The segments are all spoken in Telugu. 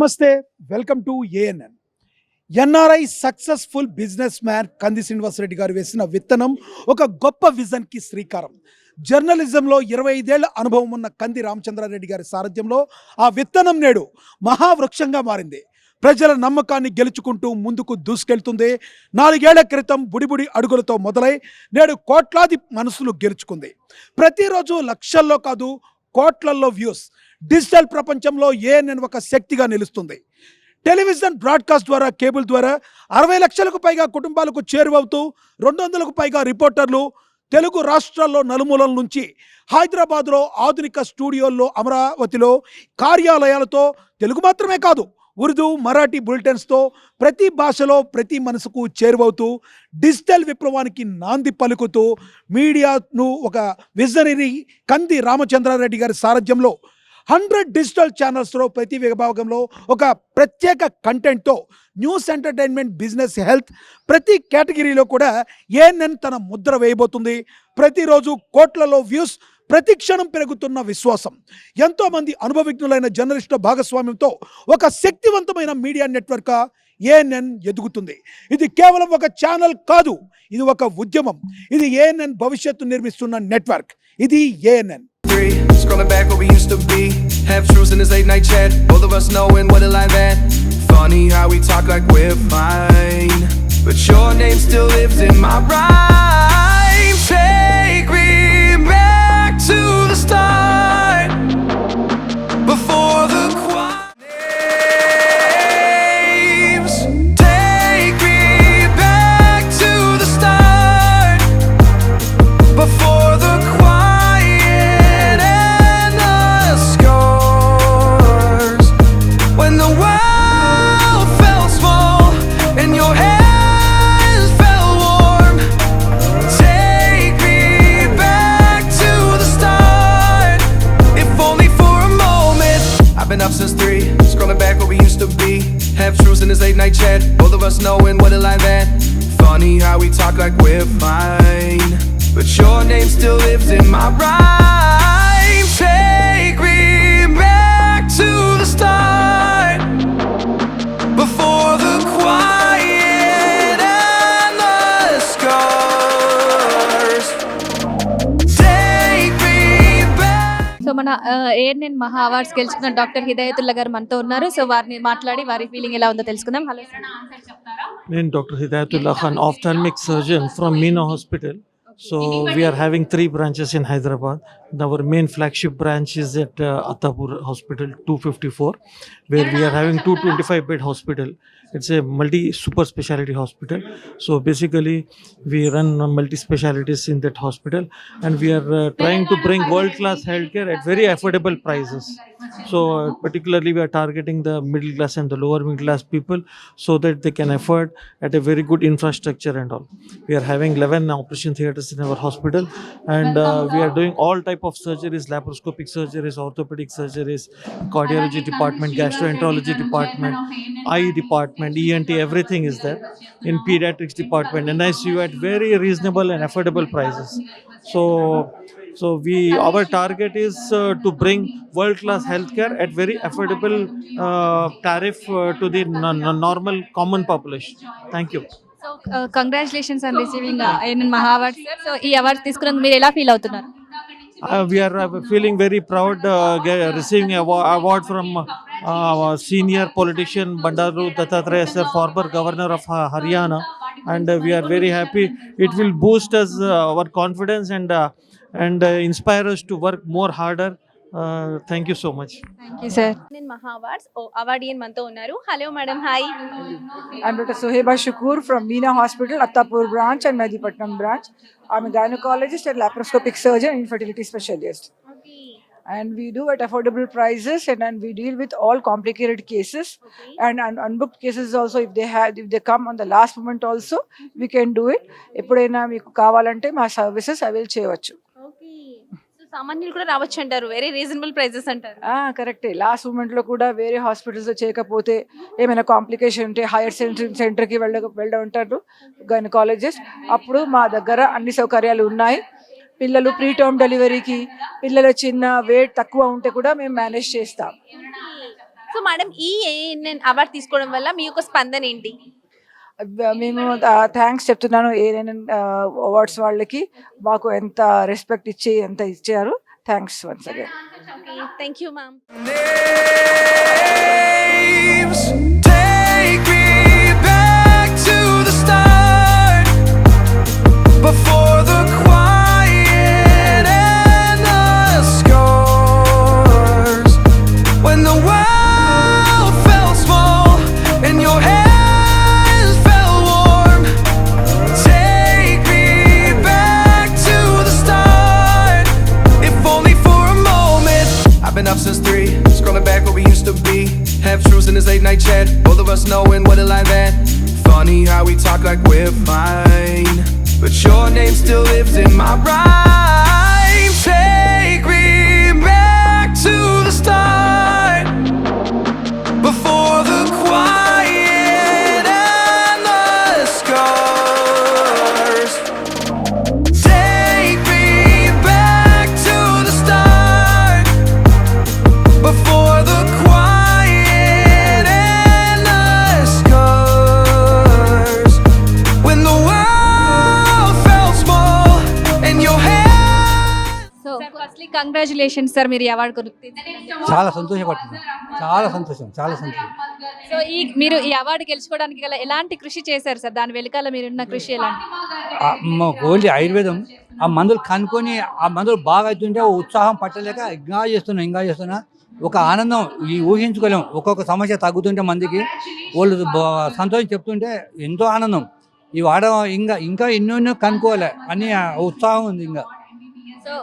నమస్తే, welcome to ANN. NRI successful business man కంది శ్రీనివాసరెడ్డి గారు వేసిన విత్తనం ఒక గొప్ప విజన్కి శ్రీకారం. జర్నలిజంలో 25 ఏళ్ల అనుభవం ఉన్న కంది రామచంద్రారెడ్డి గారి సారథ్యంలో ఆ విత్తనం నేడు మహావృక్షంగా మారింది. ప్రజల నమ్మకాన్ని గెలుచుకుంటూ ముందుకు దూసుకెళ్తుంది. 4 ఏళ్ల క్రితం బుడిబుడి అడుగులతో మొదలై నేడు కోట్లాది మనసులు గెలుచుకుంది. ప్రతిరోజు లక్షల్లో కాదు కోట్లల్లో వ్యూస్. డిజిటల్ ప్రపంచంలో ఏఎన్ఎన్ ఒక శక్తిగా నిలుస్తుంది. టెలివిజన్ బ్రాడ్కాస్ట్ ద్వారా, కేబుల్ ద్వారా 60 లక్షలకు పైగా కుటుంబాలకు చేరువవుతూ 200కు పైగా రిపోర్టర్లు తెలుగు రాష్ట్రాల్లో నలుమూలల నుంచి, హైదరాబాద్లో ఆధునిక స్టూడియోల్లో, అమరావతిలో కార్యాలయాలతో తెలుగు మాత్రమే కాదు ఉర్దూ, మరాఠీ బులెటిన్స్తో ప్రతి భాషలో ప్రతి మనసుకు చేరువవుతూ డిజిటల్ విప్లవానికి నాంది పలుకుతూ మీడియాను ఒక విజనరీ కంది రామచంద్రారెడ్డి గారి సారథ్యంలో 100 డిజిటల్ ఛానల్స్లో ప్రతి విభాగంలో ఒక ప్రత్యేక కంటెంట్తో న్యూస్, ఎంటర్టైన్మెంట్, బిజినెస్, హెల్త్ ప్రతి కేటగిరీలో కూడా ఏఎన్ఎన్ తన ముద్ర వేయబోతుంది. ప్రతిరోజు కోట్లలో వ్యూస్, ప్రతి క్షణం పెరుగుతున్న విశ్వాసం. ఎంతోమంది అనుభవజ్ఞులైన జర్నలిస్టుల భాగస్వామ్యంతో ఒక శక్తివంతమైన మీడియా నెట్వర్క్ ఏఎన్ఎన్ ఎదుగుతుంది. ఇది కేవలం ఒక ఛానల్ కాదు, ఇది ఒక ఉద్యమం. ఇది ఏఎన్ఎన్ భవిష్యత్తు నిర్మిస్తున్న నెట్వర్క్. ఇది ANN. Scrolling back where we used to be, half truths in this late night chat, both of us knowing what a life at. Funny how we talk like we're fine, but your name still lives in my rhyme. Take me back to the start, before the quiet names. Take me back to the start, before the up since 3, scrolling back where we used to be, half truths in this late night chat, both of us knowing what a life at. Funny how we talk like we're fine, but your name still lives in my rhyme. Take me back to the start, before the quiet and the scars. Take me back. So మన ఏఎన్ఎన్ మహా అవార్డ్స్ గెలుచుకున్న డాక్టర్ హిదాయతుల్లా గారు మనతో ఉన్నారు. సో వారిని మాట్లాడి వారి ఫీలింగ్ ఎలా ఉందో తెలుసుకుందాం. Hello sir. నేను doctor Hidayatullah Khan, ophthalmic surgeon from Meena hospital. So we are having 3 branches in Hyderabad. Our main flagship branch is at Attapur Hospital 254, where we are having 225-bed hospital. It's a multi-super speciality hospital. So basically we run multi-specialities in that hospital, and we are trying to bring world-class healthcare at very affordable prices. So particularly we are targeting the middle class and the lower middle class people, so that they can afford at a very good infrastructure and all. We are having 11 operation theatres in our hospital, and we are doing all type of surgeries, laparoscopic surgeries, orthopedic surgeries, cardiology department, gastroenterology department, eye department, ENT, everything is there. In pediatrics department, NICU at very reasonable and affordable prices. So our target is to bring world class healthcare at very affordable tariff to the normal common population. Thank you. So congratulations on receiving ANN Maha awards sir. So ఈ అవార్డ్స్ తీసుకున్నందుకు మీరు ఎలా ఫీల్ అవుతున్నారు? We are feeling very proud receiving award from senior politician Bandaru Dattatreya sir, former governor of Haryana, and we are very happy. It will boost us our confidence and inspire us to work more harder. Thank you so much. Thank you sir. నేను మహా అవార్డ్స్ అవార్డియన్ మనతో ఉన్నారు. Hello madam. Hi. I'm Dr. Soheba Shukur from Meena Hospital, Attapur branch and Medipatnam branch. I'm a gynecologist and laparoscopic surgeon and infertility specialist. Okay. And we do at affordable prices, and we deal with all complicated cases, and unbooked cases also. If they come on the last moment also, we can do it. ఎప్పుడైనా మీకు కావాలంటే మా సర్వీసెస్ అవైల్ చేయవచ్చు. ఓకే. సో సామాన్యులు కూడా రావచ్చు అంటారు, వెరీ రీజనబుల్ ప్రైజెస్ అంటారు. కరెక్టే. లాస్ట్ మూమెంట్లో కూడా వేరే హాస్పిటల్స్లో చేయకపోతే ఏమైనా కాంప్లికేషన్ ఉంటే హైయర్ సెంటర్కి వెళ్ళమంటారు గైనకాలజిస్ట్. అప్పుడు మా దగ్గర అన్ని సౌకర్యాలు ఉన్నాయి. పిల్లలు ప్రీ టర్మ్ డెలివరీకి, పిల్లల చిన్న వెయిట్ తక్కువ ఉంటే కూడా మేము మేనేజ్ చేస్తాం. సో మేడం ఈ ఏఎన్ఎన్ అవార్డు తీసుకోవడం వల్ల మీ యొక్క స్పందన ఏంటి? మేము థ్యాంక్స్ చెప్తున్నాను ఏఎన్ఎన్ అవార్డ్స్ వాళ్ళకి, మాకు ఎంత రెస్పెక్ట్ ఇచ్చి ఎంత ఇచ్చారు. Thanks once again. Thank you ma'am. Names take me back to the start, before the quiet and the scars, when the world felt small and your hands felt warm. Take me back to the start, if only for a moment. I've been up since 3, scrolling back where we used to be. Half truths in this late night chat, both of us knowing what a lie that. Funny how we talk like we're fine, but your name still lives in my rhyme. Take me back to the start, before the quiet and the scars. Take me back to the start, before the quiet and the scars, when the world felt small and your hands. So firstly congratulations sir, మీరు ఈ అవార్డు కొనుక్కి. చాలా సంతోషపడుతున్నాను, చాలా సంతోషం. సో మీరు ఈ అవార్డు గెలుచుకోవడానికి గల ఎలాంటి కృషి చేశారు సార్? దాని వెనకాల మీరున్న కృషి ఎలాంటి? ఓన్లీ ఆయుర్వేదం, ఆ మందులు కనుక్కొని ఆ మందులు బాగా అవుతుంటే ఉత్సాహం పట్టలేక ఇంకా చేస్తున్నా ఒక ఆనందం ఈ ఊహించుకోలేం. ఒక్కొక్క సమస్య తగ్గుతుంటే మందికి వాళ్ళు సంతోషం చెప్తుంటే ఎంతో ఆనందం. ఈ వాడ ఇంకా ఎన్నో కనుక్కోవాలి అని ఉత్సాహం ఉంది. ఇంకా సో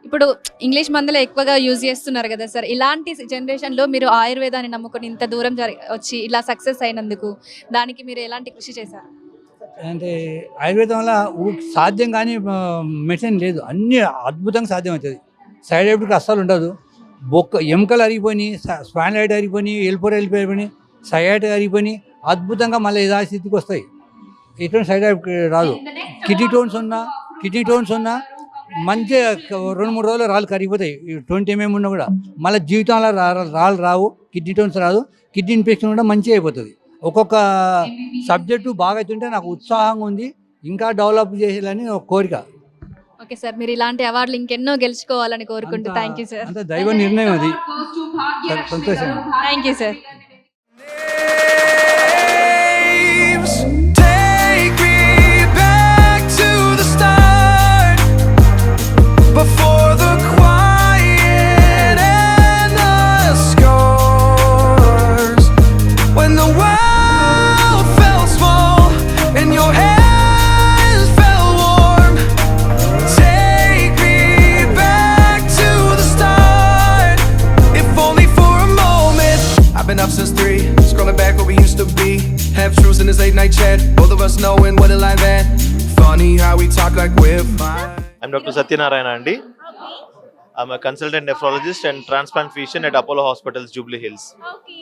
ఇప్పుడు ఇంగ్లీష్ మందులు ఎక్కువగా యూజ్ చేస్తున్నారు కదా సార్, ఇలాంటి జనరేషన్లో మీరు ఆయుర్వేదాన్ని నమ్ముకొని ఇంత దూరం వచ్చి ఇలా సక్సెస్ అయినందుకు దానికి మీరు ఎలాంటి కృషి చేశారు? అంటే ఆయుర్వేదం వల్ల సాధ్యం కానీ మెడిసిన్ లేదు, అన్నీ అద్భుతంగా సాధ్యం అవుతుంది. సైడ్ ఎఫెక్ట్ అస్సలు ఉండదు. ఎముకలు అరిగిపోయి, స్పాండ్లైట్ అరిగిపోయి, వెళ్ళిపోయి, సయాట్ అరిగిపోయి అద్భుతంగా మళ్ళీ యథాస్థితికి వస్తాయి. ఎటువంటి సైడ్ ఎఫెక్ట్ రాదు. కిడ్నీ టోన్స్ ఉన్నా మంచిగా 2-3 రోజులు రాళ్ళు కరిగిపోతాయి. 20 mm ఉన్నా కూడా మళ్ళీ జీవితంలో రాళ్ళు రావు, కిడ్నీ టోన్స్ రాదు, కిడ్నీ ఇన్ఫెక్షన్ కూడా మంచిగా అయిపోతుంది. ఒక్కొక్క సబ్జెక్టు బాగా అవుతుంటే నాకు ఉత్సాహంగా ఉంది, ఇంకా డెవలప్ చేయాలని ఒక కోరిక. ఓకే సార్, మీరు ఇలాంటి అవార్డులు ఇంకెన్నో గెలుచుకోవాలని కోరుకుంటూ థ్యాంక్ యూ సార్. అంత దైవ నిర్ణయం అది. సంతోషం. Thank you sir. Names take me back to the start, before the quiet and the scars, when the world felt small and your hands felt warm. Take me back to the start, if only for a moment. I've been up since 3, scrolling back where we used to be. Half truths in this late night chat, both of us knowing what a lie that. Funny how we talk like we're fine. I'm Dr. Satyanarayana Andi. I'm a consultant nephrologist and transplant physician at Apollo Hospitals, Jubilee Hills. Okay,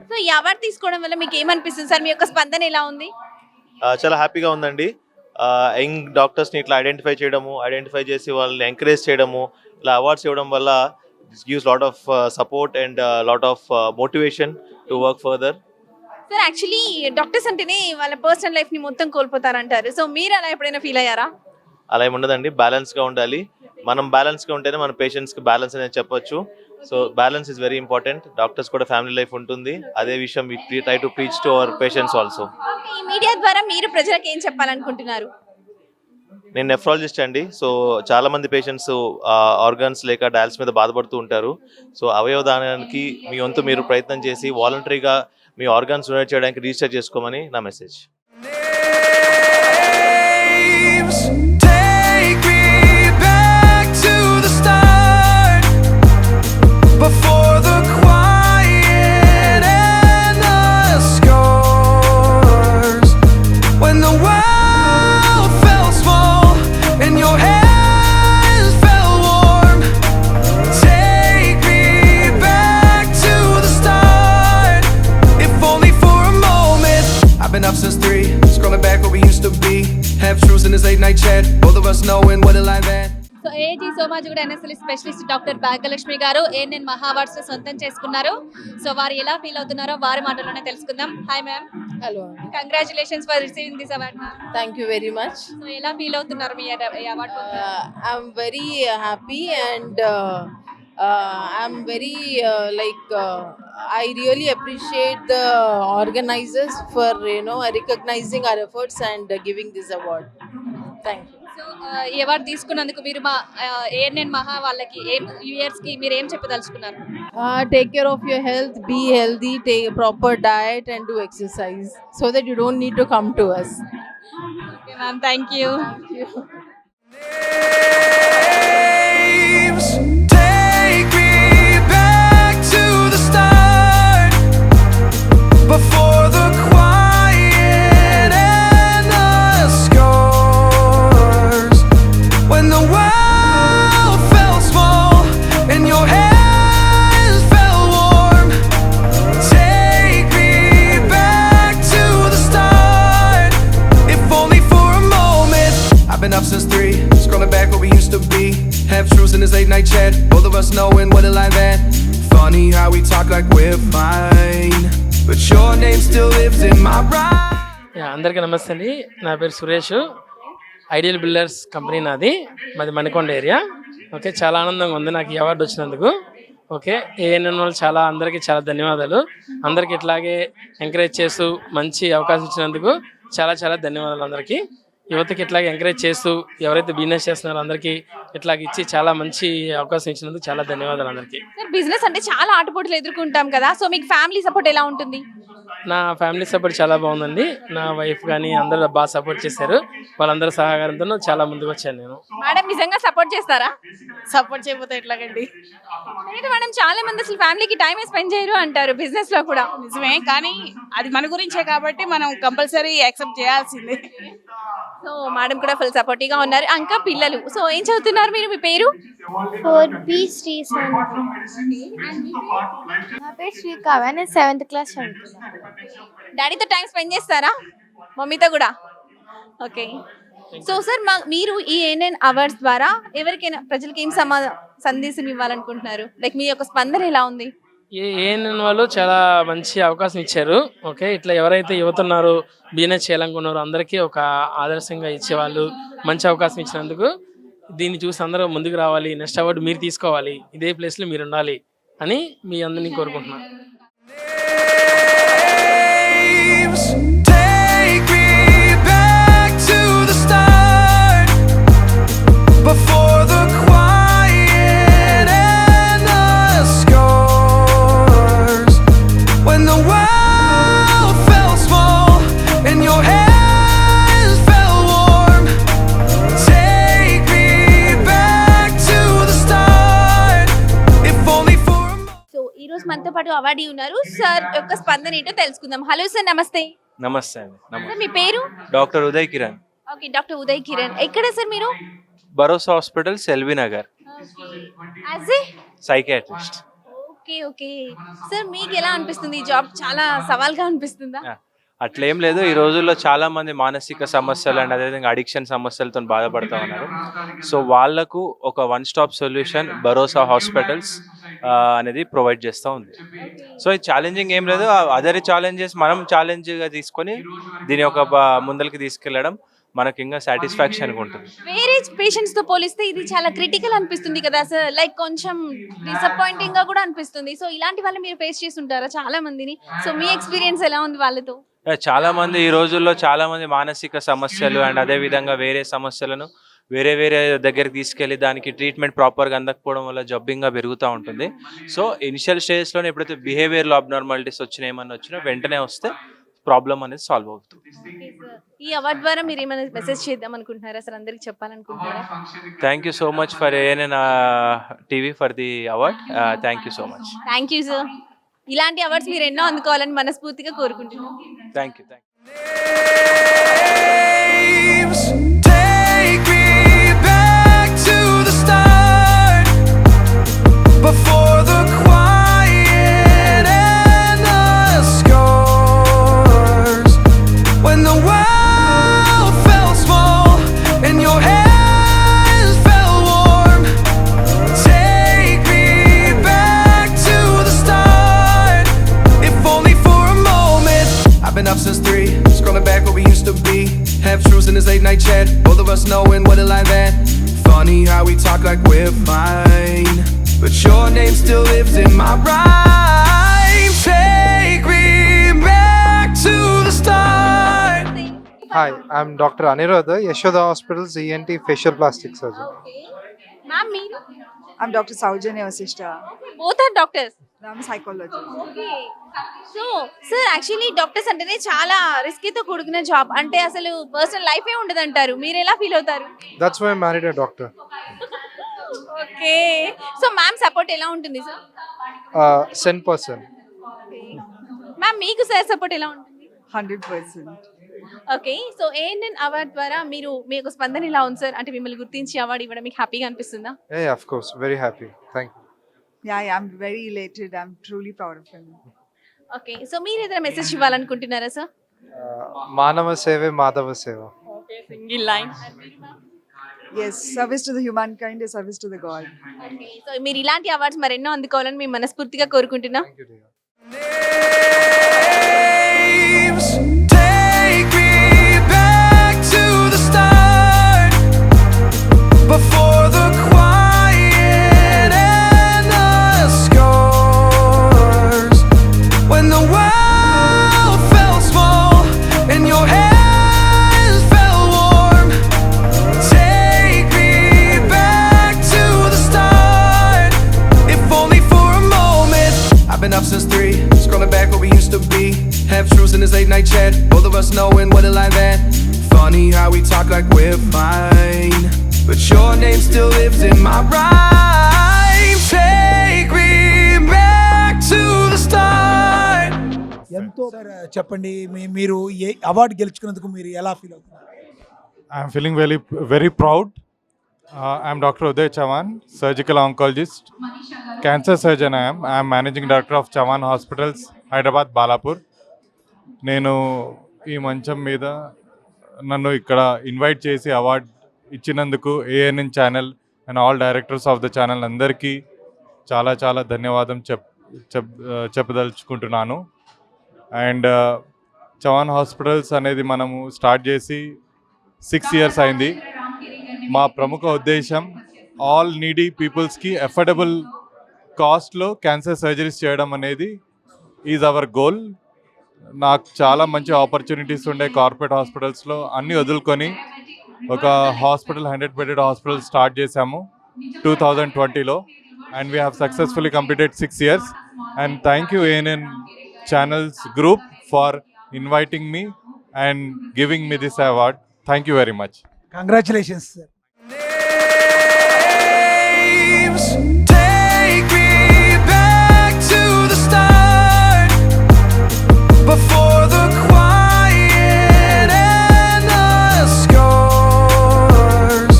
so ఈ అవార్డు తీసుకోవడం వల్ల మీకు ఏమనిపిస్తుంది సార్? మీ యొక్క స్పందన ఎలా ఉంది? చాలా హ్యాపీగా ఉందండి. యంగ్ డాక్టర్స్ని ఇట్లా ఐడెంటిఫై చేసి వాళ్ళని ఎంకరేజ్ చేయడము, ఇలా అవార్డ్స్ ఇవ్వడం వల్ల this gives lot of support and lot of motivation to work further. Sir actually doctors అంటేనే వాళ్ళ పర్సనల్ లైఫ్ని మొత్తం కోల్పోతారంటారు. సో మీరు అలా ఎప్పుడైనా ఫీల్ అయ్యారా? అలా ఏమి ఉండదండి, బ్యాలెన్స్గా ఉండాలి. మనం బ్యాలెన్స్గా ఉంటేనే మన పేషెంట్స్కి బ్యాలెన్స్ అనేది చెప్పొచ్చు. So balance is very important. Doctors కూడా ఫ్యామిలీ లైఫ్ ఉంటుంది, అదే విషయం we try to preach to our patients also. ఈ మీడియా ద్వారా మీరు ప్రజలకు ఏం చెప్పాలనుకుంటున్నారు? నేను నెఫ్రాలజిస్ట్ అండి. సో చాలా మంది పేషెంట్స్ ఆర్గాన్స్ లేక డయాలసిస్ మీద బాధపడుతూ ఉంటారు. సో అవయవ దానానికి మీ వంతు మీరు ప్రయత్నం చేసి వాలంటరీగా మీ ఆర్గాన్స్ డొనేట్ చేయడానికి రిజిస్టర్ చేసుకోమని నా message. Names take me back to the start, before the quiet and the scars, when the world felt small and your hands felt warm. Take me back to the start, if only for a moment. I've been up since 3, scrolling back where we used to be. Half truths in this late night chat, both of us knowing what a lie that. So AG Somajiguda NSL specialist doctor Bhagyalakshmi గారు ఏఎన్ఎన్ మహా అవార్డ్స్ సొంతం చేసుకున్నారు. సో వారు ఎలా ఫీల్ అవుతున్నారో వారి మాటల్లోనే తెలుసుకుందాం. Hi ma'am. Hello. Congratulations for receiving this award ma'am. Thank you very much. So ఎలా ఫీల్ అవుతున్నారు మీ award I'm very happy and I'm very I really appreciate the organizers for recognizing our efforts and giving this award. Thank you. So ఈ అవార్డు తీసుకున్నందుకు మీరు మా ఏఎన్ఎన్ మహా వాళ్ళకి ఏం యూయర్స్కి మీరు ఏం చెప్పదలుచుకున్నారు? Take care of your health, be healthy, take a proper diet and do exercise so that you don't need to come to us. Okay ma'am, thank you. Names take me back to the start, before the quiet and the scars, when the world felt small and your hands felt warm. Take me back to the start, if only for a moment. I've been up since 3, scrolling back where we used to be. Half truths in this late night chat, both of us knowing what a lie that. Funny how we talk like we're fine, but your name still lives in my mind. అందరికీ నమస్తే అండి. నా పేరు సురేష్. ఐడియల్ బిల్డర్స్ కంపెనీ నాది, మాది మణికొండ ఏరియా. ఓకే, చాలా ఆనందంగా ఉంది నాకు ఈ అవార్డు వచ్చినందుకు. ఓకే, ఏఎన్ఎన్ వాళ్ళు అందరికీ చాలా ధన్యవాదాలు. అందరికీ ఇట్లాగే ఎంకరేజ్ చేస్తూ మంచి అవకాశం ఇచ్చినందుకు చాలా చాలా ధన్యవాదాలు అందరికీ. యువతకి ఇట్లాగే ఎంకరేజ్ చేస్తూ ఎవరైతే బిజినెస్ చేస్తున్నారో అందరికీ ఇట్లాగే ఇచ్చి చాలా మంచి అవకాశం ఇచ్చినందుకు చాలా ధన్యవాదాలు అందరికీ. సార్, బిజినెస్ అంటే చాలా ఆటపోట్లు ఎదుర్కొంటాం కదా, సో మీకు ఫ్యామిలీ సపోర్ట్ ఎలా ఉంటుంది? నా ఫ్యామిలీ సపోర్ట్ చాలా బాగుందండి. నా వైఫ్ కానీ అందరూ బాగా సపోర్ట్ చేశారు. వాళ్ళందరూ సహకారంతో చాలా ముందుకు వచ్చాను నేను. మేడం నిజంగా సపోర్ట్ చేస్తారా? సపోర్ట్ చేయకపోతే ఎట్లాగండి? లేదు మేడం, చాలా మంది అసలు ఫ్యామిలీకి టైం స్పెండ్ చేయరు అంటారు బిజినెస్ లో కూడా. నిజమే, కానీ అది మన గురించే కాబట్టి మనం కంపల్సరీ యాక్సెప్ట్ చేయాల్సిందే. సో మేడం కూడా ఫుల్ సపోర్టివ్ గా ఉన్నారు. ఇంకా పిల్లలు, సో ఏం చదువుతున్నారు మీరు? మీ పేరు? 4B శ్రీ శాంతి. నా పేరు శ్రీకావ్య, నేను 7th క్లాస్ చదువుతున్నాను. డాడీతో టైం స్పెండ్ చేస్తారా? మమ్మీతో కూడా? ఓకే. సో సార్, మీరు ఈ ఏఎన్ఎన్ అవార్డ్స్ ద్వారా ఎవరికైనా ప్రజలకి ఏం సందేశం ఇవ్వాలనుకుంటున్నారు? లైక్ మీ యొక్క స్పందన ఎలా ఉంది? ఏఎన్ఎన్ వాళ్ళు చాలా మంచి అవకాశం ఇచ్చారు. ఓకే, ఇట్లా ఎవరైతే యువతున్నారో బిజినెస్ చేయాలనుకున్నారో అందరికీ ఒక ఆదర్శంగా ఇచ్చేవాళ్ళు మంచి అవకాశం ఇచ్చినందుకు దీన్ని చూసి అందరూ ముందుకు రావాలి. నెక్స్ట్ అవార్డు మీరు తీసుకోవాలి, ఇదే ప్లేస్లో మీరు ఉండాలి అని మీ అందరినీ కోరుకుంటున్నాను. Names take me back to the start, before the quiet and the scars, when the world felt small and your hands felt warm. Take me back to the start, if only for a moment. So ఈ రోజు మనతో పాటు అవార్డీ ఉన్నారు. సార్ యొక్క స్పందన ఏంటో తెలుసుకుందాం. హలో సార్, నమస్తే. నమస్తే అండి. సార్, మీ పేరు? Doctor Uday Kiran. Okay, doctor Uday Kiran. ఎక్కడ సార్ మీరు? భరోసా hospital, LB Nagar, as a psychiatrist. Okay okay. Sir, మీకు ఎలా అనిపిస్తుంది ఈ జాబ్? చాలా సవాల్గా అనిపిస్తుందా? అట్లేం లేదు. ఈ రోజుల్లో చాలా మంది మానసిక సమస్యలు అండ్ అదేవిధంగా అడిక్షన్ సమస్యలతో బాధపడుతూ ఉన్నారు. సో వాళ్లకు ఒక 1 స్టాప్ సొల్యూషన్ భరోసా హాస్పిటల్స్ అనేది ప్రొవైడ్ చేస్తూ ఉంది. సో ఇది ఛాలెంజింగ్ ఏం లేదు. అదర్ ఛాలెంజెస్ మనం ఛాలెంజ్గా తీసుకొని దీని ఒక ముందరికి తీసుకెళ్లడం మనకి ఇంకా సాటిస్ఫాక్షన్ ఉంటుంది. వేరే పేషెంట్స్ తో పోలిస్తే ఇది చాలా క్రిటికల్ అనిపిస్తుంది కదా సార్, లైక్ కొంచెం డిసప్పాయింటింగ్ గా కూడా అనిపిస్తుంది. సో ఇలాంటి వాళ్ళు మీరు ఫేస్ చేసి ఉంటారా చాలా మందిని? సో మీ ఎక్స్పీరియన్స్ ఎలా ఉంది వాళ్ళతో? చాలా మంది ఈ రోజుల్లో చాలా మంది మానసిక సమస్యలు అండ్ అదే విధంగా వేరే సమస్యలను వేరే దగ్గరికి తీసుకెళ్ళి దానికి ట్రీట్మెంట్ ప్రాపర్గా అందకపోవడం వల్ల జబ్బింగ్గా పెరుగుతూ ఉంటుంది. సో ఇనిషియల్ స్టేజ్లోనే ఎప్పుడైతే బిహేవియర్ అబ్నార్మాలిటీస్ ఏమన్నా వచ్చినా వెంటనే వస్తే ప్రాబ్లం అనేది సాల్వ్ అవుతుంది. ఈ అవార్డు ద్వారా మీరు ఏమైనా మెసేజ్ చేద్దాం అనుకుంటున్నారా సార్? అందరికి చెప్పాలనుకుంటున్నారా? Thank you so much for ANN TV for the award. Thank you so much. Thank you sir. ఇలాంటి అవార్డ్స్ మీరు ఎన్నో అందుకోవాలని మనస్ఫూర్తిగా కోరుకుంటున్నాం. Thank you. Names take me back to the start, before the quiet and the scars, when the world felt small and your hands felt warm. cruising this late night chat. Both of us knowing what a life at. Funny how we talk like we're fine, but your name still lives in my rhyme. Take me back to the start. Hi, I'm Dr. Aniruddha, Yashoda Hospital's ENT facial plastic surgeon. Ma'am మీరు I'm Dr. Saujanya Vasishta. Both are doctors. I'm psychology. Okay so sir actually doctors అంటేనే చాలా రిస్కీతో కూడుకున్న జాబ్. అంటే అసలు పర్సనల్ లైఫే ఉండదంటారు. మీరు ఎలా ఫీల్ అవుతారు? That's why I married a doctor. Okay so ma'am support ఎలా ఉంటుంది సార్? 10%. మ్యామ్ మీకు సార్ సపోర్ట్ ఎలా ఉంటుంది? 100%. ఓకే సో ఏఎన్ఎన్ అవార్డ్ ద్వారా మీరు మీ యొక్క స్పందన ఎలా ఉంది సార్? అంటే మిమ్మల్ని గుర్తించి అవార్డు ఇవ్వడం మీకు హ్యాపీగా అనిపిస్తుందా? Yeah, of course. Very happy. Thank you. Yeah, I'm very elated. I'm truly proud of him. Okay so మీరు ఏదైనా మెసేజ్ ఇవ్వాలనుకుంటున్నారా sir? Manava Seve, Madhava Seva. Okay single line. Yes, service to the humankind is service to the God. Okay so మీరు ఇలాంటి అవార్డ్స్ మరెన్నో అందుకోవాలని మేము మనస్ఫూర్తిగా కోరుకుంటున్నాం. Thank you, dear. Names, take me back to the start, before the quiet and the scars, when the world felt small and your hands felt warm. Take me back to the start, if only for a moment. I've been up since 3, scrolling back where we used to be. Half truths in this late night chat, both of us knowing what a life at. Funny how we talk like we're fine, but your name still lives in my rhyme. Take me back to the start. ఎంతో సార్ చెప్పండి, మీరు ఏ అవార్డు గెలుచుకున్నందుకు మీరు ఎలా ఫీల్ అవుతున్నారు? I'm feeling very proud. I'm Dr. Uday Chavan, surgical oncologist, cancer surgeon. I am managing director of Chavan Hospitals, Hyderabad, Balapur. నేను ఈ మంచం మీద నన్ను ఇక్కడ ఇన్వైట్ చేసి అవార్డ్ ఇచ్చినందుకు ANN channel and all directors of the channel అందరికీ చాలా చాలా ధన్యవాదం చెప్పదలుచుకుంటున్నాను. అండ్ చవాన్ హాస్పిటల్స్ అనేది మనము స్టార్ట్ చేసి 6 years అయింది. మా ప్రముఖ ఉద్దేశం ఆల్ నీడీ పీపుల్స్కి అఫోర్డబుల్ కాస్ట్లో క్యాన్సర్ సర్జరీస్ చేయడం అనేది ఈజ్ అవర్ గోల్. నాకు చాలా మంచి ఆపర్చునిటీస్ ఉండే కార్పొరేట్ హాస్పిటల్స్లో అన్నీ వదులుకొని ఒక హాస్పిటల్ 100-bedded హాస్పిటల్ స్టార్ట్ చేశాము 2020లో. And we have successfully completed 6 years. And thank you ANN channels group for inviting me and giving me this award. Thank you very much. Congratulations sir. Names, take me back to the start, before the quiet and the scars,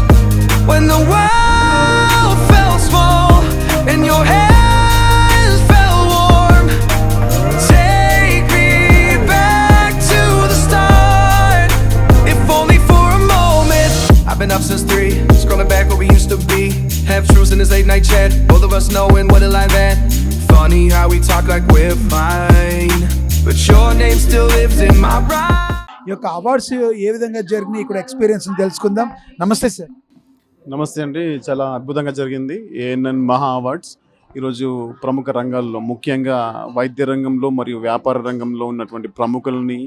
when the world felt small and your hands felt warm. Take me back to the start, if only for a moment. I've been up since 3, scrolling back where we used to be. Half truths in this late night chat, both of us knowing what a life at. Funny how we talk like we're fine, but your name still lives in my rhyme. ఈ యొక్క అవార్డ్స్ ఏ విధంగా జరిగినాయి ఇక్కడ ఎక్స్పీరియన్స్ తెలుసుకుందాం. నమస్తే సార్. నమస్తే అండి. చాలా అద్భుతంగా జరిగింది ఏఎన్ఎన్ మహా అవార్డ్స్. ఈరోజు ప్రముఖ రంగాల్లో ముఖ్యంగా వైద్య రంగంలో మరియు వ్యాపార రంగంలో ఉన్నటువంటి ప్రముఖులని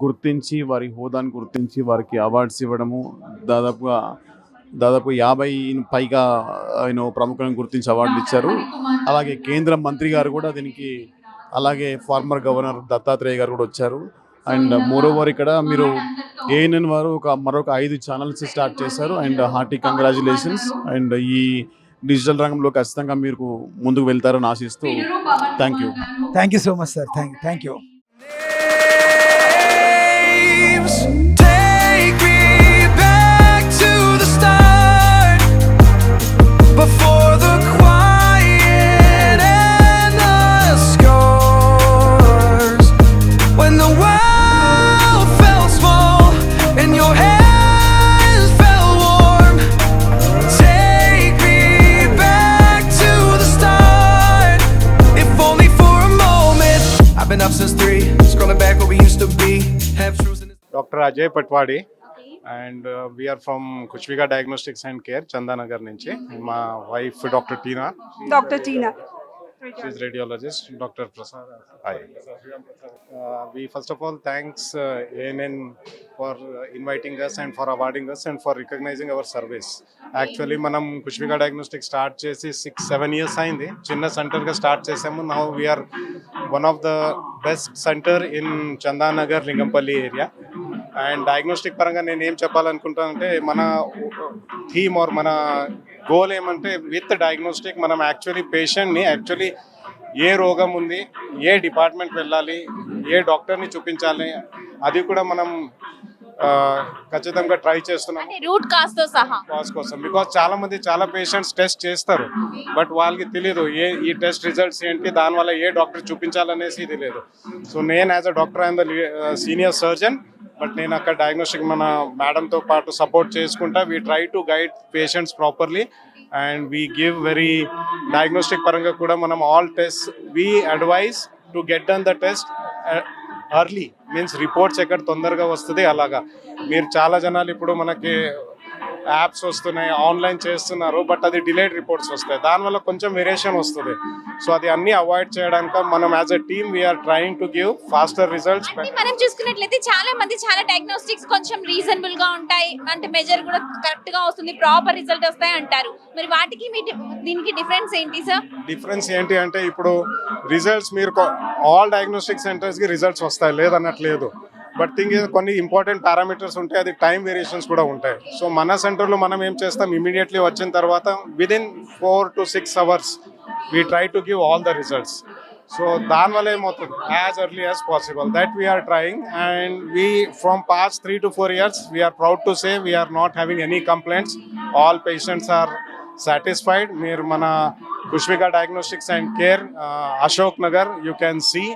గుర్తించి వారి హోదాను గుర్తించి వారికి అవార్డ్స్ ఇవ్వడము, దాదాపు 50 పైగా ప్రముఖులను గుర్తించి అవార్డులు ఇచ్చారు. అలాగే కేంద్ర మంత్రి గారు కూడా దీనికి, అలాగే ఫార్మర్ గవర్నర్ దత్తాత్రేయ గారు కూడా వచ్చారు. అండ్ మోరోవర్ ఇక్కడ మీరు ఏఎన్ఎన్ వారు మరొక 5 ఛానల్స్ స్టార్ట్ చేశారు. And hearty congratulations. అండ్ ఈ డిజిటల్ రంగంలో ఖచ్చితంగా మీరు ముందుకు వెళ్తారని ఆశిస్తూ thank you. Thank you so much sir. Thank you. Names, take me back to the start, before the quiet and the scars, when the world felt small and your hands felt warm. Take me back to the start, if only for a moment. I've been up since 3, scrolling back where we used to be. Dr. Ajay Patwadi. and we are from Kuchvika Diagnostics and Care, Chandanagar nunchi. My wife, Dr. Tina. Dr. Tina. She's radiologist. Dr. Prasad. Hi. We first of all thanks ANN for inviting us and for awarding us and for recognizing our service. Actually, manam Kuchvika Diagnostics start chesi 6-7 years ayindi. Chinna center ga start chesamu. Now we are one of the best center in Chandanagar, Lingampalli area. And diagnostic పరంగా నేను ఏం చెప్పాలనుకుంటానంటే మన థీమ్ ఆర్ మన గోల్ ఏమంటే విత్ డయాగ్నోస్టిక్ మనం యాక్చువల్లీ ఏ రోగం ఉంది, ఏ డిపార్ట్మెంట్ వెళ్ళాలి, ఏ డాక్టర్ని చూపించాలి, అది కూడా మనం ఖచ్చితంగా ట్రై చేస్తున్నాం రూట్ కాజ్ తో సహా కాజ్ కోసం. బికాజ్ చాలా పేషెంట్స్ టెస్ట్ చేస్తారు, బట్ వాళ్ళకి తెలియదు ఈ టెస్ట్ రిజల్ట్స్ ఏంటి, దానివల్ల ఏ డాక్టర్ చూపించాలనేసి తెలియదు. సో నేను as a doctor I'm the senior surgeon, but నేను అక్కడ డయాగ్నోస్టిక్ మన మేడంతో పాటు సపోర్ట్ చేసుకుంటా. We try to guide patients properly and we give very diagnostic పరంగా కూడా మనం all test we advise to get done the test early, means reports ఎక్కడ తొందరగా వస్తుంది అలాగా. మీరు చాలా జనాలు ఇప్పుడు మనకి యాప్స్ వస్తున్నాయి, ఆన్లైన్ చేస్తున్నారు, బట్ అది డిలేడ్ రిపోర్ట్స్ వస్తాయి, దానివల్ల కొంచెం వేరియేషన్ వస్తుంది. సో అది అన్ని అవాయిడ్ చేయడానికి మనం as a team we're trying to give faster results. మనం చూసుకున్నట్లయితే చాలా డయాగ్నోస్టిక్స్ కొంచెం రీజనబుల్ గా ఉంటాయి, అంటే మెజర్ కూడా కరెక్ట్ గా వస్తుంది, ప్రాపర్ రిజల్ట్ వస్తాయి అంటారు. మరి వాటికి దీనికి డిఫరెన్స్ ఏంటి సార్? డిఫరెన్స్ ఏంటి అంటే ఇప్పుడు రిజల్ట్స్ మీరు ఆల్ డయాగ్నోస్టిక్ సెంటర్స్కి రిజల్ట్స్ వస్తాయి లేదన్నట్లేదు, బట్ థింగ్ కొన్ని ఇంపార్టెంట్ పారామీటర్స్ ఉంటాయి, అది టైం వేరియేషన్స్ కూడా ఉంటాయి. సో మన సెంటర్లో మనం ఏం చేస్తాం, ఇమీడియట్లీ వచ్చిన తర్వాత within 4 to 6 hours we try to give all the results. So దానివల్ల ఏమవుతుంది, as early as possible that we're trying. And we from past 3 to 4 years we're proud to say we're not having any complaints. All patients are satisfied. మీరు మన Kushvika diagnostics and care Ashok Nagar you can see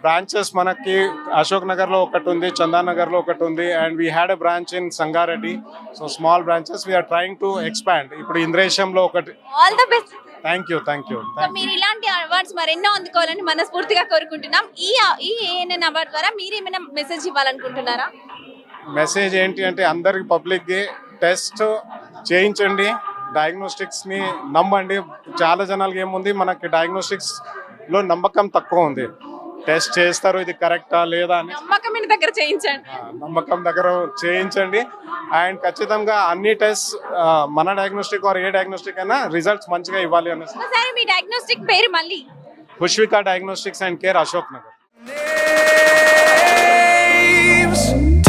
branches మనకి అశోక్ నగర్లో ఒకటి ఉంది, చందానగర్లో ఒకటి ఉంది, and we had a branch in Sangareddy. So small branches we're trying to expand. ఇప్పుడు ఇంద్రేశంలో ఒకటి. All the best. Thank you. మీరు ఇలాంటి అవార్డ్స్ మరెన్నో అందుకోవాలని మనస్ఫూర్తిగా కోరుకుంటున్నాం. ఈ ఏఎన్ఎన్ అవార్డ్ ద్వారా మీరు ఏమైనా మెసేజ్ ఇవ్వాలనుకుంటున్నారా? మెసేజ్ ఏంటి అంటే అందరికి పబ్లిక్కి టెస్ట్ చేయించండి, డయాగ్నోస్టిక్స్ని నమ్మండి. చాలా జనాలకి ఏముంది, మనకి డయాగ్నోస్టిక్స్లో నమ్మకం తక్కువ ఉంది. టెస్ట్ చేస్తారు, ఇది కరెక్టా లేదా అని నమ్మకం దగ్గర చేయించండి. అండ్ ఖచ్చితంగా అన్ని టెస్ట్ మన డయాగ్నోస్టిక్ ఆర్ ఏ డయాగ్నోస్టిక్ అయినా రిజల్ట్స్ మంచిగా ఇవ్వాలి అనేసి. మీ డయాగ్నోస్టిక్ పేరు మళ్ళీ? Kushvika diagnostics and care, Ashok Nagar.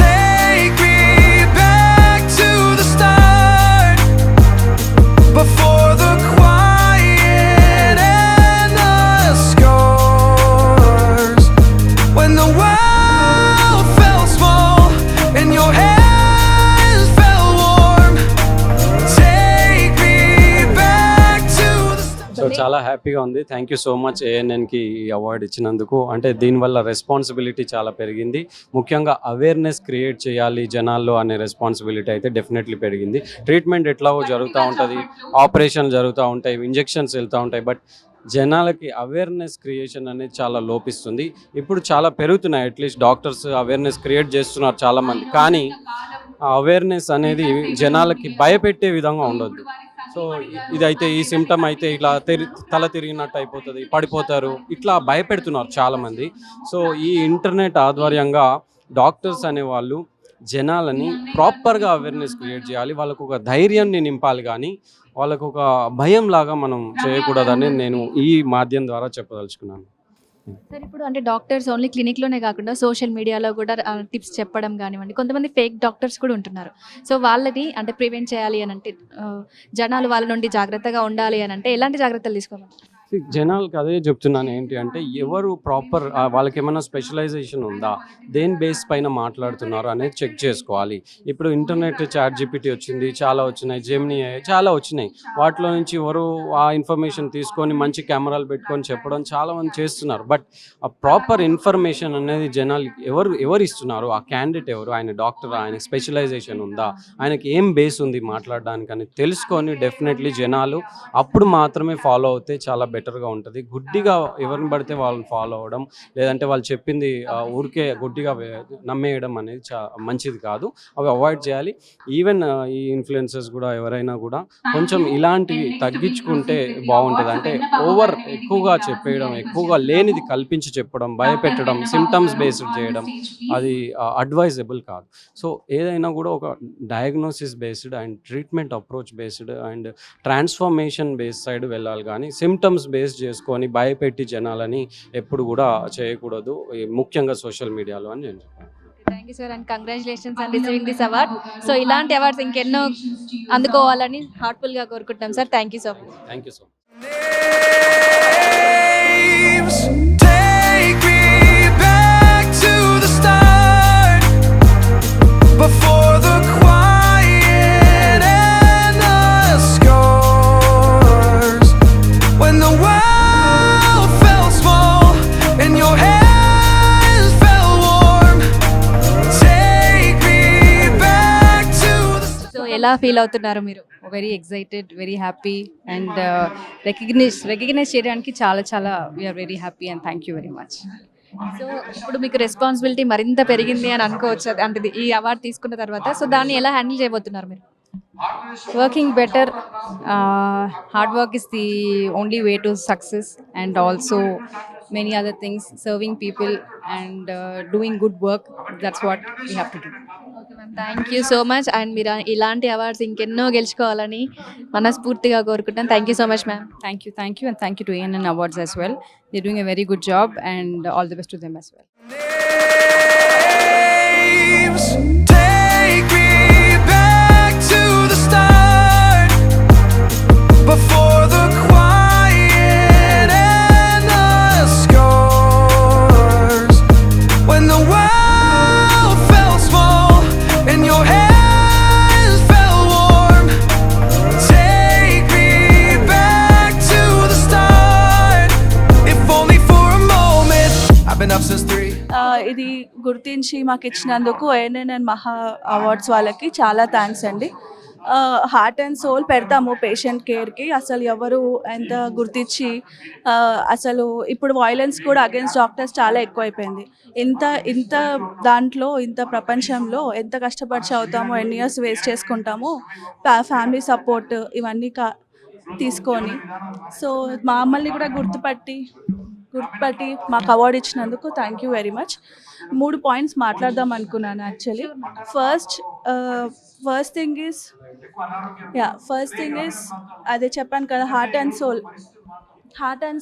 Take me back to the start, before the quiet and the scars, when the world felt small and your hands felt warm. Take me back to the start. So చాలా హ్యాపీగా ఉంది. థ్యాంక్ యూ సో మచ్ ఏఎన్ఎన్కి ఈ అవార్డు ఇచ్చినందుకు. అంటే దీనివల్ల రెస్పాన్సిబిలిటీ చాలా పెరిగింది, ముఖ్యంగా అవేర్నెస్ క్రియేట్ చేయాలి జనాల్లో అనే రెస్పాన్సిబిలిటీ అయితే డెఫినెట్లీ పెరిగింది. ట్రీట్మెంట్ ఎట్లాగో జరుగుతూ ఉంటుంది, ఆపరేషన్ జరుగుతూ ఉంటాయి, ఇంజెక్షన్స్ వెళ్తూ ఉంటాయి, బట్ జనాలకి అవేర్నెస్ క్రియేషన్ అనేది చాలా లోపిస్తుంది. ఇప్పుడు చాలా పెరుగుతున్నాయి, అట్లీస్ట్ డాక్టర్స్ అవేర్నెస్ క్రియేట్ చేస్తున్నారు చాలామంది, కానీ ఆ అవేర్నెస్ అనేది జనాలకి భయపెట్టే విధంగా ఉండొద్దు. సో ఇదైతే ఈ సిమ్టమ్ అయితే ఇట్లా తల తిరిగినట్టు అయిపోతుంది, పడిపోతారు, ఇట్లా భయపెడుతున్నారు చాలామంది. సో ఈ ఇంటర్నెట్ ఆధ్వర్యంగా డాక్టర్స్ అనేవాళ్ళు జనాలని ప్రాపర్గా అవేర్నెస్ క్రియేట్ చేయాలి, వాళ్ళకు ఒక ధైర్యాన్ని నింపాలి, కానీ వాళ్ళకు ఒక భయం లాగా మనం చేయకూడదని నేను ఈ మాధ్యమం ద్వారా చెప్పదలుచుకున్నాను. సార్ ఇప్పుడు అంటే డాక్టర్స్ ఓన్లీ క్లినిక్లోనే కాకుండా సోషల్ మీడియాలో కూడా టిప్స్ చెప్పడం కానివ్వండి, కొంతమంది ఫేక్ డాక్టర్స్ కూడా ఉంటున్నారు. సో వాళ్ళని అంటే ప్రివెంట్ చేయాలి అని అంటే, జనాలు వాళ్ళ నుండి జాగ్రత్తగా ఉండాలి అని అంటే ఎలాంటి జాగ్రత్తలు తీసుకోవాలి? జనాలకు అదే చెప్తున్నాను, ఏంటి అంటే ఎవరు ప్రాపర్ వాళ్ళకి ఏమైనా స్పెషలైజేషన్ ఉందా, దేని బేస్ పైన మాట్లాడుతున్నారు అనేది చెక్ చేసుకోవాలి. ఇప్పుడు ఇంటర్నెట్ చాట్ జీపీటీ వచ్చింది, చాలా వచ్చినాయి, జెమినీ చాలా వచ్చినాయి, వాటిలో నుంచి ఎవరు ఆ ఇన్ఫర్మేషన్ తీసుకొని మంచి కెమెరాలు పెట్టుకొని చెప్పడం చాలామంది చేస్తున్నారు. బట్ ఆ ప్రాపర్ ఇన్ఫర్మేషన్ అనేది జనాలకి ఎవరు ఇస్తున్నారు, ఆ క్యాండిడేట్ ఎవరు, ఆయన డాక్టర్, ఆయన స్పెషలైజేషన్ ఉందా, ఆయనకి ఏం బేస్ ఉంది మాట్లాడడానికి అని తెలుసుకొని డెఫినెట్లీ జనాలు అప్పుడు మాత్రమే ఫాలో అవుతే చాలా బెటర్గా ఉంటుంది. గుడ్డిగా ఎవరిని పడితే వాళ్ళని ఫాలో అవ్వడం, లేదంటే వాళ్ళు చెప్పింది ఊరికే గుడ్డిగా నమ్మేయడం అనేది మంచిది కాదు. అవి అవాయిడ్ చేయాలి. ఈవెన్ ఈ ఇన్ఫ్లుయెన్సర్స్ కూడా ఎవరైనా కూడా కొంచెం ఇలాంటివి తగ్గించుకుంటే బాగుంటుంది. అంటే ఎక్కువగా చెప్పేయడం, ఎక్కువగా లేనిది కల్పించి చెప్పడం, భయపెట్టడం, సిమ్టమ్స్ బేస్డ్ చేయడం అది అడ్వైజబుల్ కాదు. సో ఏదైనా కూడా ఒక diagnosis based and treatment approach based and transformation based side వెళ్ళాలి, కానీ సిమ్టమ్స్ బేస్డ్ చేసుకొని భయపెట్టి జనాలని ఎప్పుడు కూడా చేయకూడదు, ముఖ్యంగా సోషల్ మీడియాలో అని నేను చెప్పాను. Thank you sir and congratulations and receiving this award. So ఇలాంటి అవార్డ్స్ ఇంకెన్నో అందుకోవాలని హార్ట్ఫుల్గా కోరుకుంటున్నాం sir. Thank you so much. Thank you so much. Take me back to the start, before the quiet and the scars, when the world felt small and your hands felt warm. Take me back to the start. So ఎలా ఫీల్ అవుతున్నారు మీరు? Very excited, very happy and recognise చేయడానికి చాలా we're very happy and thank you very much. So ఇప్పుడు మీకు రెస్పాన్సిబిలిటీ మరింత పెరిగింది అని అనుకోవచ్చు, అంటే ఈ అవార్డు తీసుకున్న తర్వాత. సో దాన్ని ఎలా హ్యాండిల్ చేయబోతున్నారు మీరు? Working better, hard work is the only way to success and also many other things, serving people and doing good work, that's what we have to do. Okay ma'am, thank you so much. And మీరు ఇలాంటి అవార్డ్స్ ఇంకెన్నో గెలుచుకోవాలని మనస్ఫూర్తిగా కోరుకుంటాను. Thank you so much ma'am. Thank you and thank you to ANN Awards as well. They're doing a very good job and all the best to them as well. Take me back to the start, before the quiet and the scars, when the world felt small and your hands felt warm. Take me back to the start, if only for a moment. I've been up since 3. ఇది గుర్తించి మాకు ఇచ్చినందుకు ANN అండ్ మహా అవార్డ్స్ వాళ్ళకి చాలా థ్యాంక్స్ అండి. హార్ట్ అండ్ సోల్ పెడతాము పేషెంట్ కేర్కి. అసలు ఎవరు ఎంత గుర్తించి, అసలు ఇప్పుడు వైలెన్స్ కూడా అగేన్స్ట్ డాక్టర్స్ చాలా ఎక్కువైపోయింది. ఇంత దాంట్లో, ఇంత ప్రపంచంలో ఎంత కష్టపడి చదువుతామో, ఎన్ని ఇయర్స్ వేస్ట్ చేసుకుంటామో, ఫ్యామిలీ సపోర్ట్ ఇవన్నీ తీసుకొని, సో మమ్మల్ని కూడా గుర్తుపట్టి మాకు అవార్డు ఇచ్చినందుకు thank you very much. 3 points మాట్లాడదాం అనుకున్నాను యాక్చువల్లీ. ఫస్ట్ థింగ్ ఈస్ అదే చెప్పాను కదా, హార్ట్ అండ్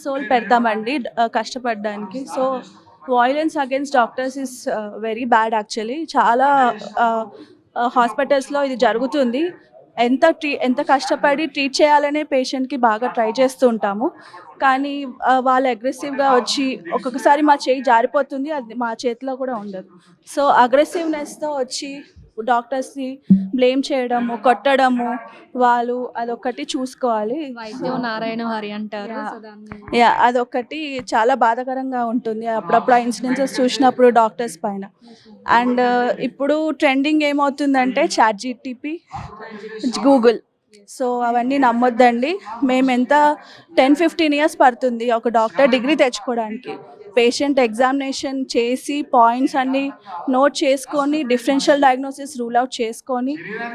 సోల్ పెడతామండి కష్టపడడానికి. So violence against doctors is very bad actually. చాలా హాస్పిటల్స్లో ఇది జరుగుతుంది. ఎంత కష్టపడి ట్రీట్ చేయాలనే పేషెంట్కి బాగా ట్రై చేస్తూ ఉంటాము, కానీ వాళ్ళు అగ్రెసివ్గా వచ్చి ఒక్కొక్కసారి మా చేయి జారిపోతుంది, అది మా చేతిలో కూడా ఉండదు. సో అగ్రెసివ్నెస్తో వచ్చి డాక్టర్స్ని బ్లేమ్ చేయడము, కొట్టడము, వాళ్ళు అదొకటి చూసుకోవాలి. వైద్యం నారాయణ హరి అంటారు. అదొకటి చాలా బాధాకరంగా ఉంటుంది అప్పుడప్పుడు ఆ ఇన్సిడెన్సెస్ చూసినప్పుడు డాక్టర్స్ పైన. అండ్ ఇప్పుడు ట్రెండింగ్ ఏమవుతుందంటే ChatGPT, గూగుల్. సో అవన్నీ నమ్మొద్దండి. మేము ఎంత 10-15 ఇయర్స్ పడుతుంది ఒక డాక్టర్ డిగ్రీ తెచ్చుకోవడానికి. పేషెంట్ ఎగ్జామినేషన్ చేసి పాయింట్స్ అన్నీ నోట్ చేసుకొని, డిఫరెన్షియల్ డయాగ్నోసిస్ రూల్ అవుట్ చేసుకొని,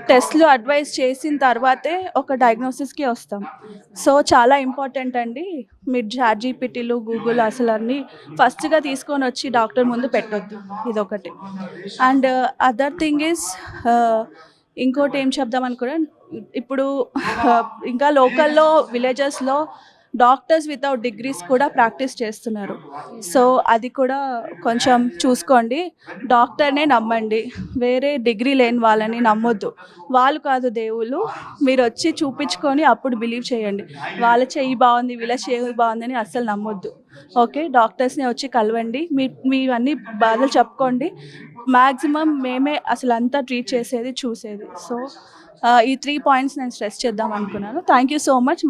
టెస్ట్లు అడ్వైస్ చేసిన తర్వాతే ఒక డయాగ్నోసిస్కి వస్తాం. సో చాలా ఇంపార్టెంట్ అండి. మీరు ChatGPTలు, గూగుల్ అసలు అన్నీ ఫస్ట్గా తీసుకొని వచ్చి డాక్టర్ ముందు పెట్టొద్దు, ఇదొకటి. అండ్ అదర్ థింగ్ ఈజ్, ఇంకోటి ఏం చెప్దాం అనుకున్నా, ఇప్పుడు ఇంకా లోకల్లో విలేజెస్లో డాక్టర్స్ వితౌట్ డిగ్రీస్ కూడా ప్రాక్టీస్ చేస్తున్నారు. సో అది కూడా కొంచెం చూసుకోండి. డాక్టర్నే నమ్మండి, వేరే డిగ్రీ లేని వాళ్ళని నమ్మొద్దు. వాళ్ళు కాదు దేవుళ్ళు. మీరు వచ్చి చూపించుకొని అప్పుడు బిలీవ్ చేయండి. వాళ్ళ చెయ్యి బాగుంది, వీళ్ళ చెయ్యి బాగుందని అస్సలు నమ్మొద్దు. ఓకే, డాక్టర్స్ని వచ్చి కలవండి, మీవన్నీ బాధలు చెప్పుకోండి. మ్యాక్సిమం మేమే అసలు అంతా ట్రీట్ చేసేది, చూసేది. సో ఈ 3 పాయింట్స్ నేను స్ట్రెస్ చేద్దాం అనుకున్నాను. Thank you so much.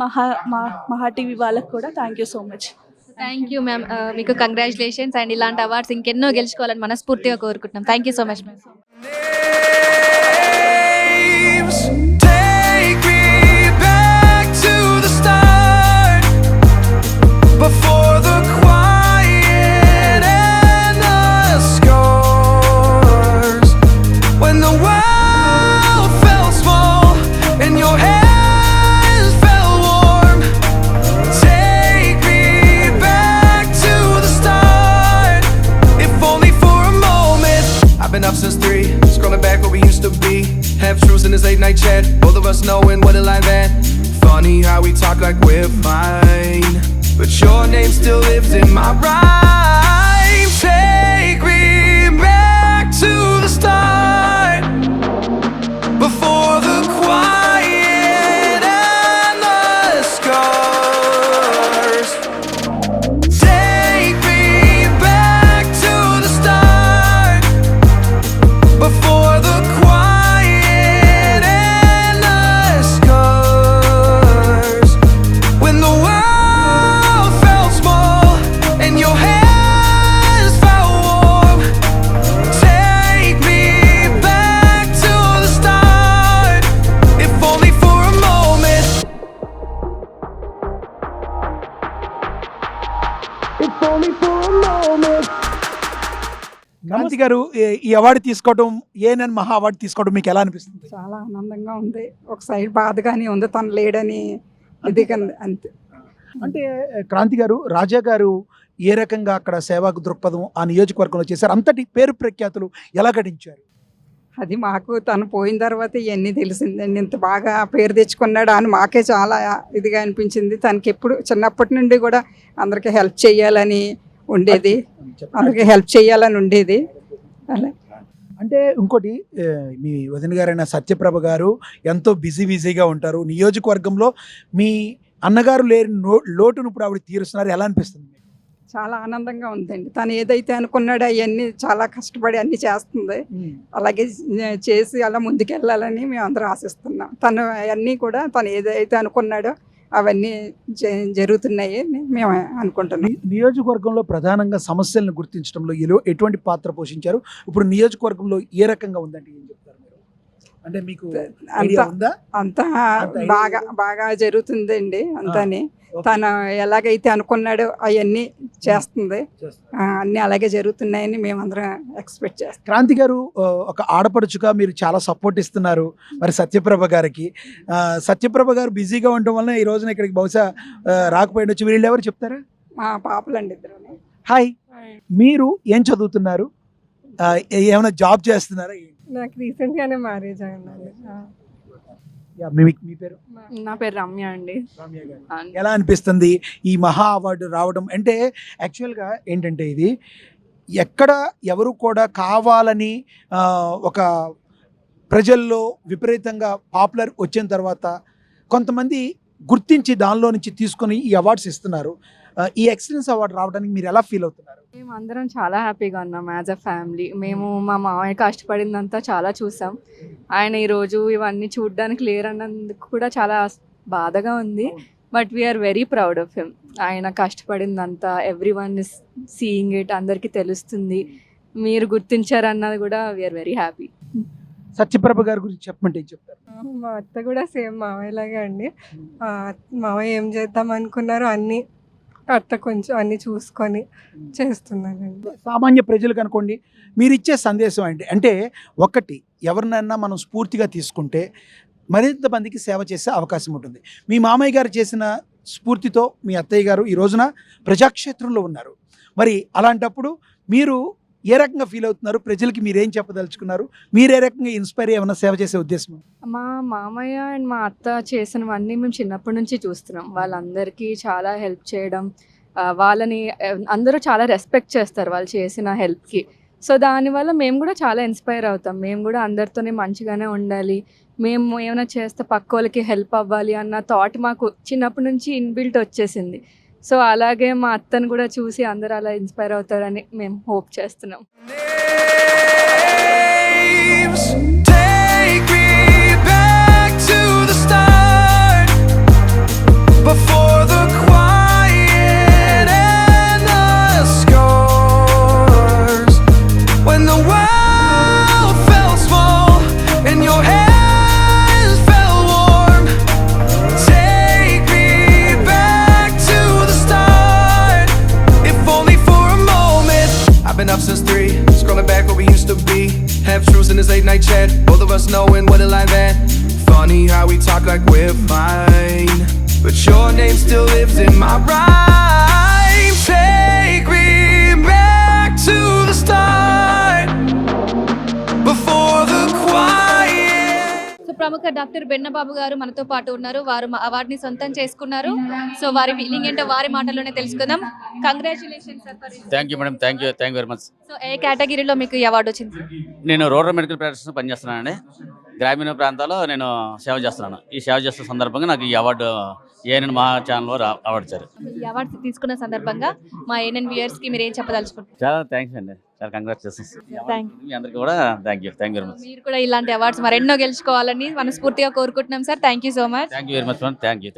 మహా టీవీ వాళ్ళకు కూడా thank you so much. Thank you ma'am. మీకు కంగ్రాచులేషన్స్ అండ్ ఇలాంటి అవార్డ్స్ ఇంకెన్నో గెలుచుకోవాలని మనస్ఫూర్తిగా కోరుకుంటున్నాం. Thank you so much ma'am. Take me back to the start, half truths in this late night chat. Both of us knowing what a lie that. Funny how we talk like we're fine, but your name still lives in my rhyme. Take me back to the start, before the quiet and the scars. Take me back to the start, before the quiet and the scars. When the world felt small and your hands felt warm. Take me back to the start, if only for a moment. If only for a moment. Kranthi garu ఈ అవార్డు తీసుకోవడం ఏఎన్ఎన్ మహా అవార్డు తీసుకోవడం మీకు ఎలా అనిపిస్తుంది? చాలా ఆనందంగా ఉంది, ఒక సైడ్ బాధగానే ఉంది, తను లేడని ఇది అంతే. అంటే క్రాంతి గారు, రాజా గారు ఏ రకంగా అక్కడ సేవా దృక్పథం ఆ నియోజకవర్గంలో చేశారు, అంతటి పేరు ప్రఖ్యాతులు ఎలా గడించారు? అది మాకు తను పోయిన తర్వాత ఇవన్నీ తెలిసిందండి. ఇంత బాగా పేరు తెచ్చుకున్నాడు అని మాకే చాలా ఇదిగా అనిపించింది. తనకి ఎప్పుడు చిన్నప్పటి నుండి కూడా అందరికీ హెల్ప్ చేయాలని ఉండేది, అందరికీ హెల్ప్ చేయాలని ఉండేది. అలా అంటే ఇంకోటి మీ వదిన గారైన సత్యప్రభ గారు ఎంతో బిజీగా ఉంటారు నియోజకవర్గంలో. మీ అన్నగారు లేని లోటును ఇప్పుడు ఆవిడ తీరుస్తున్నారు, ఎలా అనిపిస్తుంది? చాలా ఆనందంగా ఉందండి. తను ఏదైతే అనుకున్నాడో అవన్నీ చాలా కష్టపడి అన్నీ చేస్తుంది. అలాగే చేసి అలా ముందుకెళ్ళాలని మేము అందరూ ఆశిస్తున్నాం. తను అవన్నీ కూడా తను ఏదైతే అనుకున్నాడో అవన్నీ జరుగుతున్నాయి మేము అనుకుంటున్నాం. నియోజకవర్గంలో ప్రధానంగా సమస్యలను గుర్తించడంలో ఎటువంటి పాత్ర పోషించారు? ఇప్పుడు నియోజకవర్గంలో ఏ రకంగా ఉందంటే ఏం చెప్తారు మీరు? అంటే మీకు అంతా బాగా బాగా జరుగుతుందండి అంతాని. తను ఎలాగైతే అనుకున్నాడో అవన్నీ చేస్తుంది, అన్నీ అలాగే జరుగుతున్నాయని మేమందరం ఎక్స్పెక్ట్ చేస్తాం. క్రాంతి గారు ఒక ఆడపడుచుగా మీరు చాలా సపోర్ట్ ఇస్తున్నారు మరి సత్యప్రభ గారికి. సత్యప్రభ గారు బిజీగా ఉండటం వలన ఈ రోజున ఇక్కడికి బహుశా రాకపోయిండొచ్చు. వీళ్ళు ఎవరు చెప్తారా? మా పాపలండి ఇద్దరు. హాయ్, మీరు ఏం చదువుతున్నారు? ఏమైనా జాబ్ చేస్తున్నారా? నాకు రీసెంట్గానే మ్యారేజ్ అయిందండి. మీ పేరు? నా పేరు రమ్య అండి. ఎలా అనిపిస్తుంది ఈ మహా అవార్డు రావడం? అంటే యాక్చువల్గా ఏంటంటే ఇది ఎక్కడ ఎవరు కూడా కావాలని ఒక ప్రజల్లో విపరీతంగా పాపులర్ వచ్చిన తర్వాత కొంతమంది గుర్తించి దానిలో నుంచి తీసుకొని ఈ అవార్డ్స్ ఇస్తున్నారు. ఈ ఎక్సలెన్స్ అవార్డు రావడానికి మీరు ఎలా ఫీల్ అవుతున్నారు? మేము అందరం చాలా హ్యాపీగా ఉన్నాం యాజ్ అ ఫ్యామిలీ. మేము మా మామయ్య కష్టపడిందంతా చాలా చూసాం. ఆయన ఈరోజు ఇవన్నీ చూడడానికి లేరన్నందుకు కూడా చాలా బాధగా ఉంది. But we're very proud of him. ఆయన కష్టపడిందంతా everyone is seeing it, అందరికీ తెలుస్తుంది. మీరు గుర్తించారన్నది కూడా వీఆర్ వెరీ హ్యాపీ. సత్యప్రభ గారి గురించి చెప్పమంటే ఏం చెప్తారు? మా అత్త కూడా సేమ్ మావయ్యలాగే అండి. మావయ్య ఏం చేద్దాం అనుకున్నారో అన్నీ అత్త కొంచెం అన్ని చూసుకొని చేస్తున్నానండి. సామాన్య ప్రజలకు అనుకోండి, మీరు ఇచ్చే సందేశం ఏంటి అంటే, ఒకటి ఎవరినైనా మనం స్ఫూర్తిగా తీసుకుంటే మరింత మందికి సేవ చేసే అవకాశం ఉంటుంది. మీ మామయ్య గారు చేసిన స్ఫూర్తితో మీ అత్తయ్య గారు ఈ రోజున ప్రజాక్షేత్రంలో ఉన్నారు. మరి అలాంటప్పుడు మీరు ఏ రకంగా ఫీల్ అవుతున్నారు? ప్రజలకి మీరేం చెప్పదలుచుకున్నారు? మీరు ఏ రకంగా ఇన్స్పైర్ ఏమైనా సేవ చేసే ఉద్దేశం? మా మామయ్య అండ్ మా అత్త చేసినవన్నీ మేము చిన్నప్పటి నుంచి చూస్తున్నాం. వాళ్ళందరికీ చాలా హెల్ప్ చేయడం, వాళ్ళని అందరూ చాలా రెస్పెక్ట్ చేస్తారు వాళ్ళు చేసిన హెల్ప్కి. సో దానివల్ల మేము కూడా చాలా ఇన్స్పైర్ అవుతాం. మేము కూడా అందరితోనే మంచిగానే ఉండాలి, మేము ఏమైనా చేస్తే పక్క వాళ్ళకి హెల్ప్ అవ్వాలి అన్న థాట్ మాకు చిన్నప్పటి నుంచి ఇన్బిల్ట్ వచ్చేసింది. సో అలాగే మా అత్తను కూడా చూసి అందరూ అలా ఇన్స్పైర్ అవుతారని మేము హోప్ చేస్తున్నాం. Take me back to the start, before the quiet and the scars. When the world felt small and your hands felt warm. Take me back to the start, if only for a moment. I've been up since 3, scrolling back where we used to be. Half truths in this late night chat, both of us knowing what a lie that. Funny how we talk like we're fine, but your name still lives in my rhyme. Take me back to the start, before the quiet ప్రముఖ డాక్టర్ బెన్నబాబు గారు మనతో పాటు ఉన్నారు. వారు అవార్డుని సొంతం చేసుకున్నారు. సో వారి ఫీలింగ్ ఏంటో వారి మాటల్లోనే తెలుసుకుందాం. Congratulations sir. Thank you madam, thank you very much. So a కేటగిరీలో మీకు ఈ అవార్డు వచ్చింది? నేను రూరల్ మెడికల్ ప్రాక్టీస్ పనిచేస్తున్నానండి. గ్రామీణ ప్రాంతాల్లో నేను సేవ చేస్తున్నాను. ఈ సేవ చేస్తున్న సందర్భంగా నాకు ఈ అవార్డు ఏఎన్ఎన్ మహా ఛానల్ అవార్డు ఇచ్చారు. ఈ అవార్డు తీసుకున్న సందర్భంగా మా ఏఎన్ఎన్ వ్యూయర్స్ కి మీరు ఏం చెప్పదలుచుకుంటారు? చాలా థ్యాంక్స్ అండి, చాలా కంగ్రాచులేషన్స్ మీ అందరికీ కూడా. Thank you very much. మీరు కూడా ఇలాంటి అవార్డ్స్ మరెన్నో గెలుచుకోవాలని మనస్ఫూర్తిగా కోరుకుంటున్నాం sir. Thank you so much. Thank you very much madam. Thank you.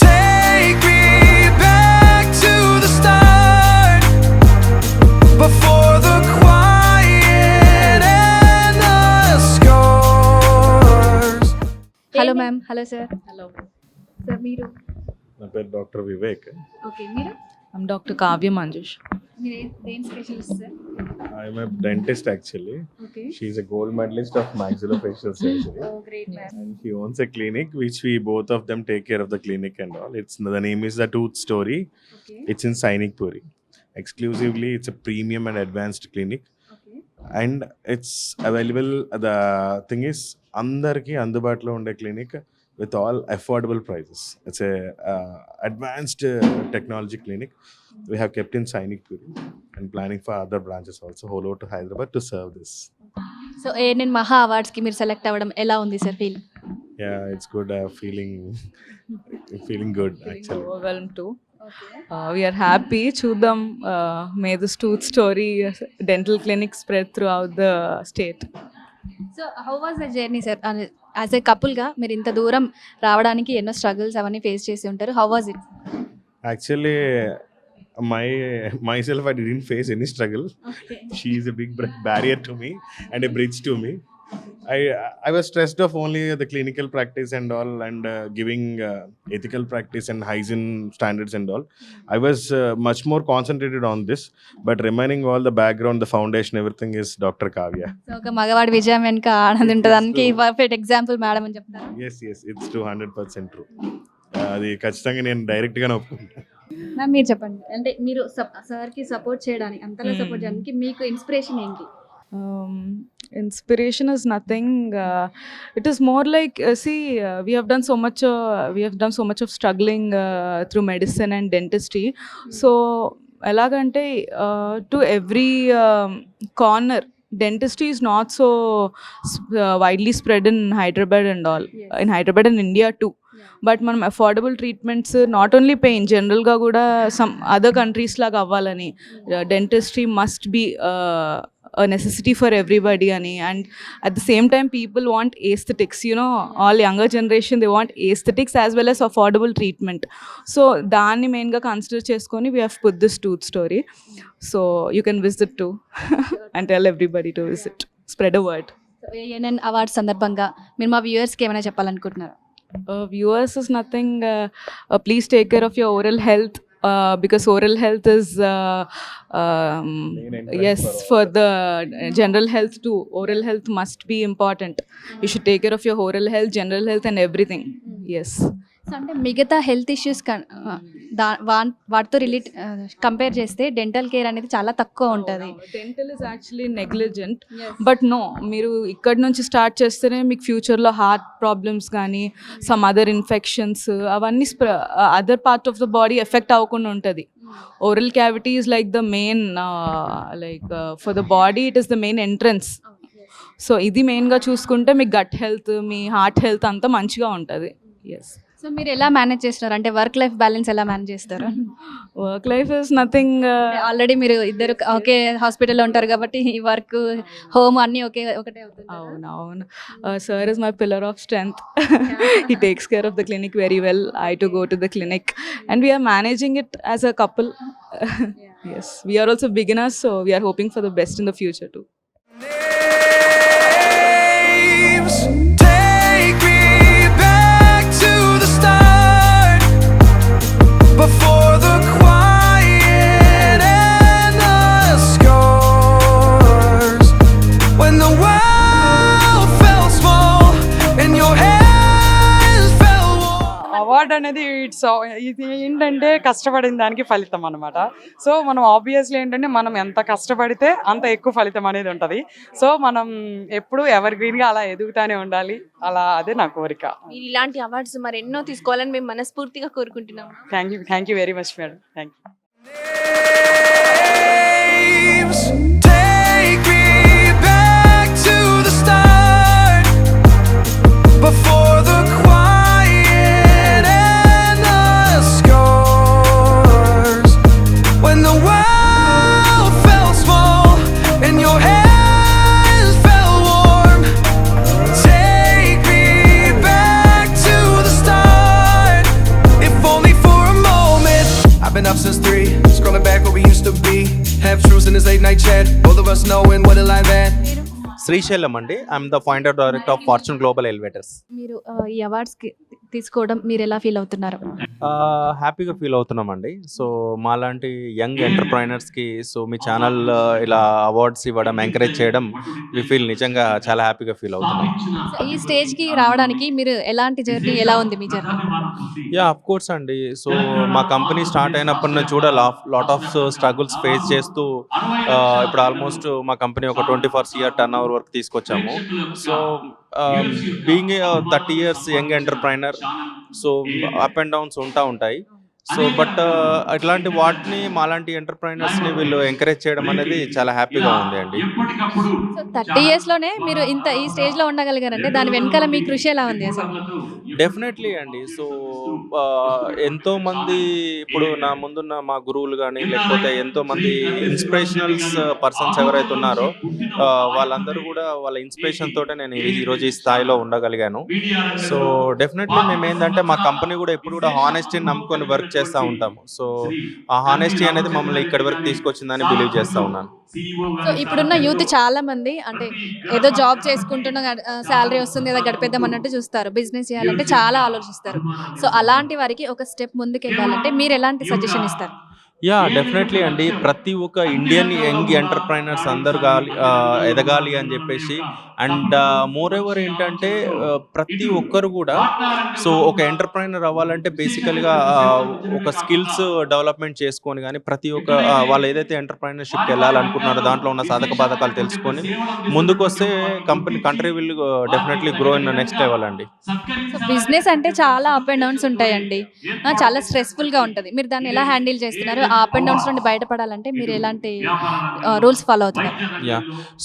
Take me back to the start, before the quiet and the scars. Hello ma'am. Hello sir. Hello sir. మీరు? నా పేరు డాక్టర్ వివేక్. ఓకే. మీరు? I'm Dr. Kavya Manjush. మీరు దేని specialist sir? I am a dentist actually. Okay. She is a gold medalist of maxillofacial surgery. Oh, great man. And she owns a clinic which we both of them take care of the clinic and all. The name is The Tooth Story. Okay. It's in Sainik Puri. Exclusively, it's a premium and advanced clinic. Okay. And it's available. The thing is, andarki అందుబాటులో ఉండే clinic with all affordable prices. It's a advanced technology clinic. We have kept in Sainik Puri and planning for other branches also all over to Hyderabad to serve this. So ANN Maha awards కి మీరు సెలెక్ట్ అవ్వడం ఎలా ఉంది sir feel? Yeah, it's good. Feeling good actually. Overwhelmed too. We are happy. Chudam, may this tooth story dental clinic spread throughout the state. So how was the journey sir? As a కపుల్గా మీరు ఇంత దూరం రావడానికి ఎన్నో స్ట్రగుల్స్ అవన్నీ ఫేస్ చేసి ఉంటారు. How was it? Actually, myself, I didn't face any struggle. Okay. She is a big barrier to me and a bridge to me. I was stressed of only the clinical practice and all, and giving ethical practice and hygiene standards and all. I was much more concentrated on this, but remaining all the background, the foundation, everything is Dr. Kavya. So ఒక మగవాడి విజయం వెనుక ఆనందం ఉంటుందానికి పర్ఫెక్ట్ ఎగ్జాంపుల్ మేడం అని చెప్తారు. Yes, it's 200% true. అది ఖచ్చితంగా నేను డైరెక్ట్గానే ఒప్పుకుంటాను. మ్యామ్ మీరు చెప్పండి. అంటే మీరు సార్కి సపోర్ట్ చేయడానికి అంతలా సపోర్ట్ చేయడానికి మీకు ఇన్స్పిరేషన్ ఏంటి? Inspiration is nothing. It is more like we have done so much of struggling through medicine and dentistry. So elagante to every corner, dentistry is not so widely spread in Hyderabad and all. Yes. In Hyderabad and India too. But మనం affordable treatments not only pain జనరల్గా కూడా సమ్ అదర్ కంట్రీస్ లాగా అవ్వాలని dentistry must be a necessity for everybody ani, and at the same time people want aesthetics, all younger generation, they want aesthetics as well as affordable treatment. So danni main ga consider cheskoni we have put this tooth story, so you can visit too and tell everybody to visit, spread a word. So ANN awards సందర్భంగా మీరు మా వ్యూవర్స్కి ఏమైనా చెప్పాలనుకుంటున్నారు? Viewers is nothing, please take care of your oral health, because oral health is yes, for the general health too. Oral health must be important. You should take care of your oral health, general health and everything. Yes. So అంటే మిగతా హెల్త్ ఇష్యూస్ వాటితో కంపేర్ చేస్తే డెంటల్ కేర్ అనేది చాలా తక్కువ ఉంటుంది. Dental is actually negligent, but no, మీరు ఇక్కడ నుంచి స్టార్ట్ చేస్తేనే మీకు ఫ్యూచర్లో హార్ట్ ప్రాబ్లమ్స్ కానీ సమ్ అదర్ ఇన్ఫెక్షన్స్ అవన్నీ other part of the body effect అవ్వకుండా ఉంటుంది. Oral cavity is like the main for the body, it is the main entrance. So ఇది మెయిన్గా చూసుకుంటే మీ గట్ హెల్త్, మీ హార్ట్ హెల్త్ అంతా మంచిగా ఉంటుంది. ఎస్. సో మీరు ఎలా మేనేజ్ చేస్తున్నారు? అంటే వర్క్ లైఫ్ బ్యాలెన్స్ ఎలా మేనేజ్ చేస్తారు? Work life is nothing. Already మీరు ఇద్దరు ఒకే హాస్పిటల్లో ఉంటారు కాబట్టి ఈ వర్క్ హోమ్ అన్నీ ఒకటే అవుతుంది. అవునవును. Sir is my pillar of strength. He takes care of the clinic very well. I to go to the clinic and we're managing it as a couple. Yes, we're also beginners, so we're hoping for the best in the future too. Before the quiet and the scars, when the world fell small and your hands fell warm. Award అనేది ఇది ఏంటంటే కష్టపడిన దానికి ఫలితం అనమాట. సో మనం ఆబ్వియస్లీ ఏంటంటే మనం ఎంత కష్టపడితే అంత ఎక్కువ ఫలితం అనేది ఉంటుంది. సో మనం ఎప్పుడు ఎవర్ గ్రీన్గా అలా ఎదుగుతానే ఉండాలి, అలా అదే నా కోరిక. మీరు ఇలాంటి అవార్డ్స్ మరి ఎన్నో తీసుకోవాలని మేము మనస్ఫూర్తిగా కోరుకుంటున్నాం. Thank you very much madam. Thank you. Take me back to the start, before the quiet and the scars, when the world felt small and your hands felt warm. Take me back to the start, if only for a moment. I've been up since 3, scrolling back where we used to be. Half truths in this late night chat, both of us knowing what a life at. Srisailam అండి. I'm the founder director of Fortune Global Elevators. మీరు ఈ అవార్డ్స్కి తీసుకోవడం మీరు ఎలా ఫీల్ అవుతున్నారు? హ్యాపీగా ఫీల్ అవుతున్నామండి. సో మాలాంటి యంగ్ ఎంటర్ప్రైనర్స్కి సో మీ ఛానల్ ఇలా అవార్డ్స్ ఇవ్వడం, ఎంకరేజ్ చేయడం వి ఫీల్ నిజంగా చాలా హ్యాపీగా ఫీల్ అవుతున్నాం. ఈ స్టేజ్కి రావడానికి మీరు ఎలాంటి జర్నీ, ఎలా ఉంది మీ జర్నీ? యా ఆఫ్ కోర్స్ అండి. సో మా కంపెనీ స్టార్ట్ అయినప్పటి నుంచి కూడా లాట్ ఆఫ్ స్ట్రగుల్స్ ఫేస్ చేస్తూ ఇప్పుడు ఆల్మోస్ట్ మా కంపెనీ ఒక 24 year టర్న్ ఓవర్ వరకు తీసుకొచ్చాము. So being 30 years young entrepreneur, so up and downs ఉంటాయి. సో బట్ ఇట్లాంటి వాటిని మాలాంటి ఎంటర్ప్రైనర్స్ని వీళ్ళు ఎంకరేజ్ చేయడం అనేది చాలా హ్యాపీగా ఉంది అండి. సో 30 yearsలోనే మీరు ఇంత ఈ స్టేజ్లో ఉండగలిగారంటే దాని వెనకాల మీ కృషి ఎలా ఉంది అసలు? డెఫినెట్లీ అండి. సో ఎంతోమంది ఇప్పుడు నా ముందున్న మా గురువులు కానీ లేకపోతే ఎంతోమంది ఇన్స్పిరేషనల్స్ పర్సన్స్ ఎవరైతే ఉన్నారో వాళ్ళందరూ కూడా వాళ్ళ ఇన్స్పిరేషన్ తోటే నేను ఈరోజు ఈ స్థాయిలో ఉండగలిగాను. సో డెఫినెట్లీ మేము ఏంటంటే మా కంపెనీ కూడా ఎప్పుడు కూడా హానెస్టీని నమ్ముకొని వర్క్ చేస్తూ ఉంటాము. సో ఆ హానెస్టీ అనేది మమ్మల్ని ఇక్కడి వరకు తీసుకొచ్చిందని బిలీవ్ చేస్తూ ఉన్నాను. సో ఇప్పుడున్న యూత్ చాలా మంది అంటే ఏదో జాబ్ చేసుకుంటున్న శాలరీ వస్తుంది ఏదో గడిపేద్దాం అన్నట్టు చూస్తారు, బిజినెస్ చేయాలంటే చాలా ఆలోచిస్తారు. సో అలాంటి వారికి ఒక స్టెప్ ముందుకు వెళ్ళాలంటే మీరు ఎలాంటి సజెషన్ ఇస్తారు? యా డెఫినెట్లీ అండి. ప్రతి ఒక్క ఇండియన్ యంగ్ ఎంటర్ప్రైనర్స్ అందరు ఎదగాలి అని చెప్పేసి అండ్ మోర్ ఎవర్ ఏంటంటే ప్రతి ఒక్కరు కూడా సో ఒక ఎంటర్ప్రైనర్ అవ్వాలంటే బేసికల్గా ఒక స్కిల్స్ డెవలప్మెంట్ చేసుకొని కానీ ప్రతి ఒక్క వాళ్ళు ఏదైతే ఎంటర్ప్రైనర్షిప్కి వెళ్ళాలనుకుంటున్నారో దాంట్లో ఉన్న సాధక బాధకాలు తెలుసుకొని ముందుకు వస్తే country will definitely grow in next level అండి. సో బిజినెస్ అంటే చాలా అప్ అండ్ డౌన్స్ ఉంటాయండి, చాలా స్ట్రెస్ఫుల్గా ఉంటుంది. మీరు దాన్ని ఎలా హ్యాండిల్ చేస్తున్నారు? ఆ అప్ అండ్ డౌన్స్ నుండి బయటపడాలంటే మీరు ఎలాంటి రూల్స్ ఫాలో అవుతున్నారు? యా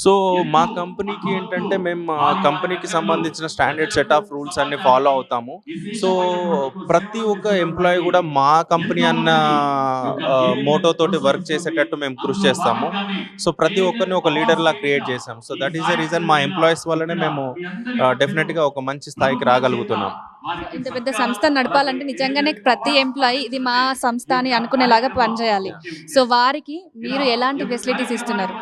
సో మా కంపెనీకి ఏంటంటే మేము ఆ కంపెనీకి సంబంధించిన స్టాండర్డ్ సెట్ ఆఫ్ రూల్స్ అన్ని ఫాలో అవుతాము. సో ప్రతి ఒక్క ఎంప్లాయీ కూడా మా కంపెనీ అన్న మోటో తోటి వర్క్ చేసేటట్టు మేము కృషి చేస్తాము. సో ప్రతి ఒక్కరిని ఒక లీడర్ లా క్రియేట్ చేసాం. So that is the reason మా ఎంప్లాయీస్ వల్లనే మేము డెఫినెట్గా ఒక మంచి స్థాయికి రాగలుగుతున్నాం. ఇంత పెద్ద సంస్థ నడపాలంటే నిజంగానే ప్రతి ఎంప్లాయీ ఇది మా సంస్థ అని అనుకునేలాగా పనిచేయాలి. సో వారికి మీరు ఎలాంటి ఫెసిలిటీస్ ఇస్తున్నారు?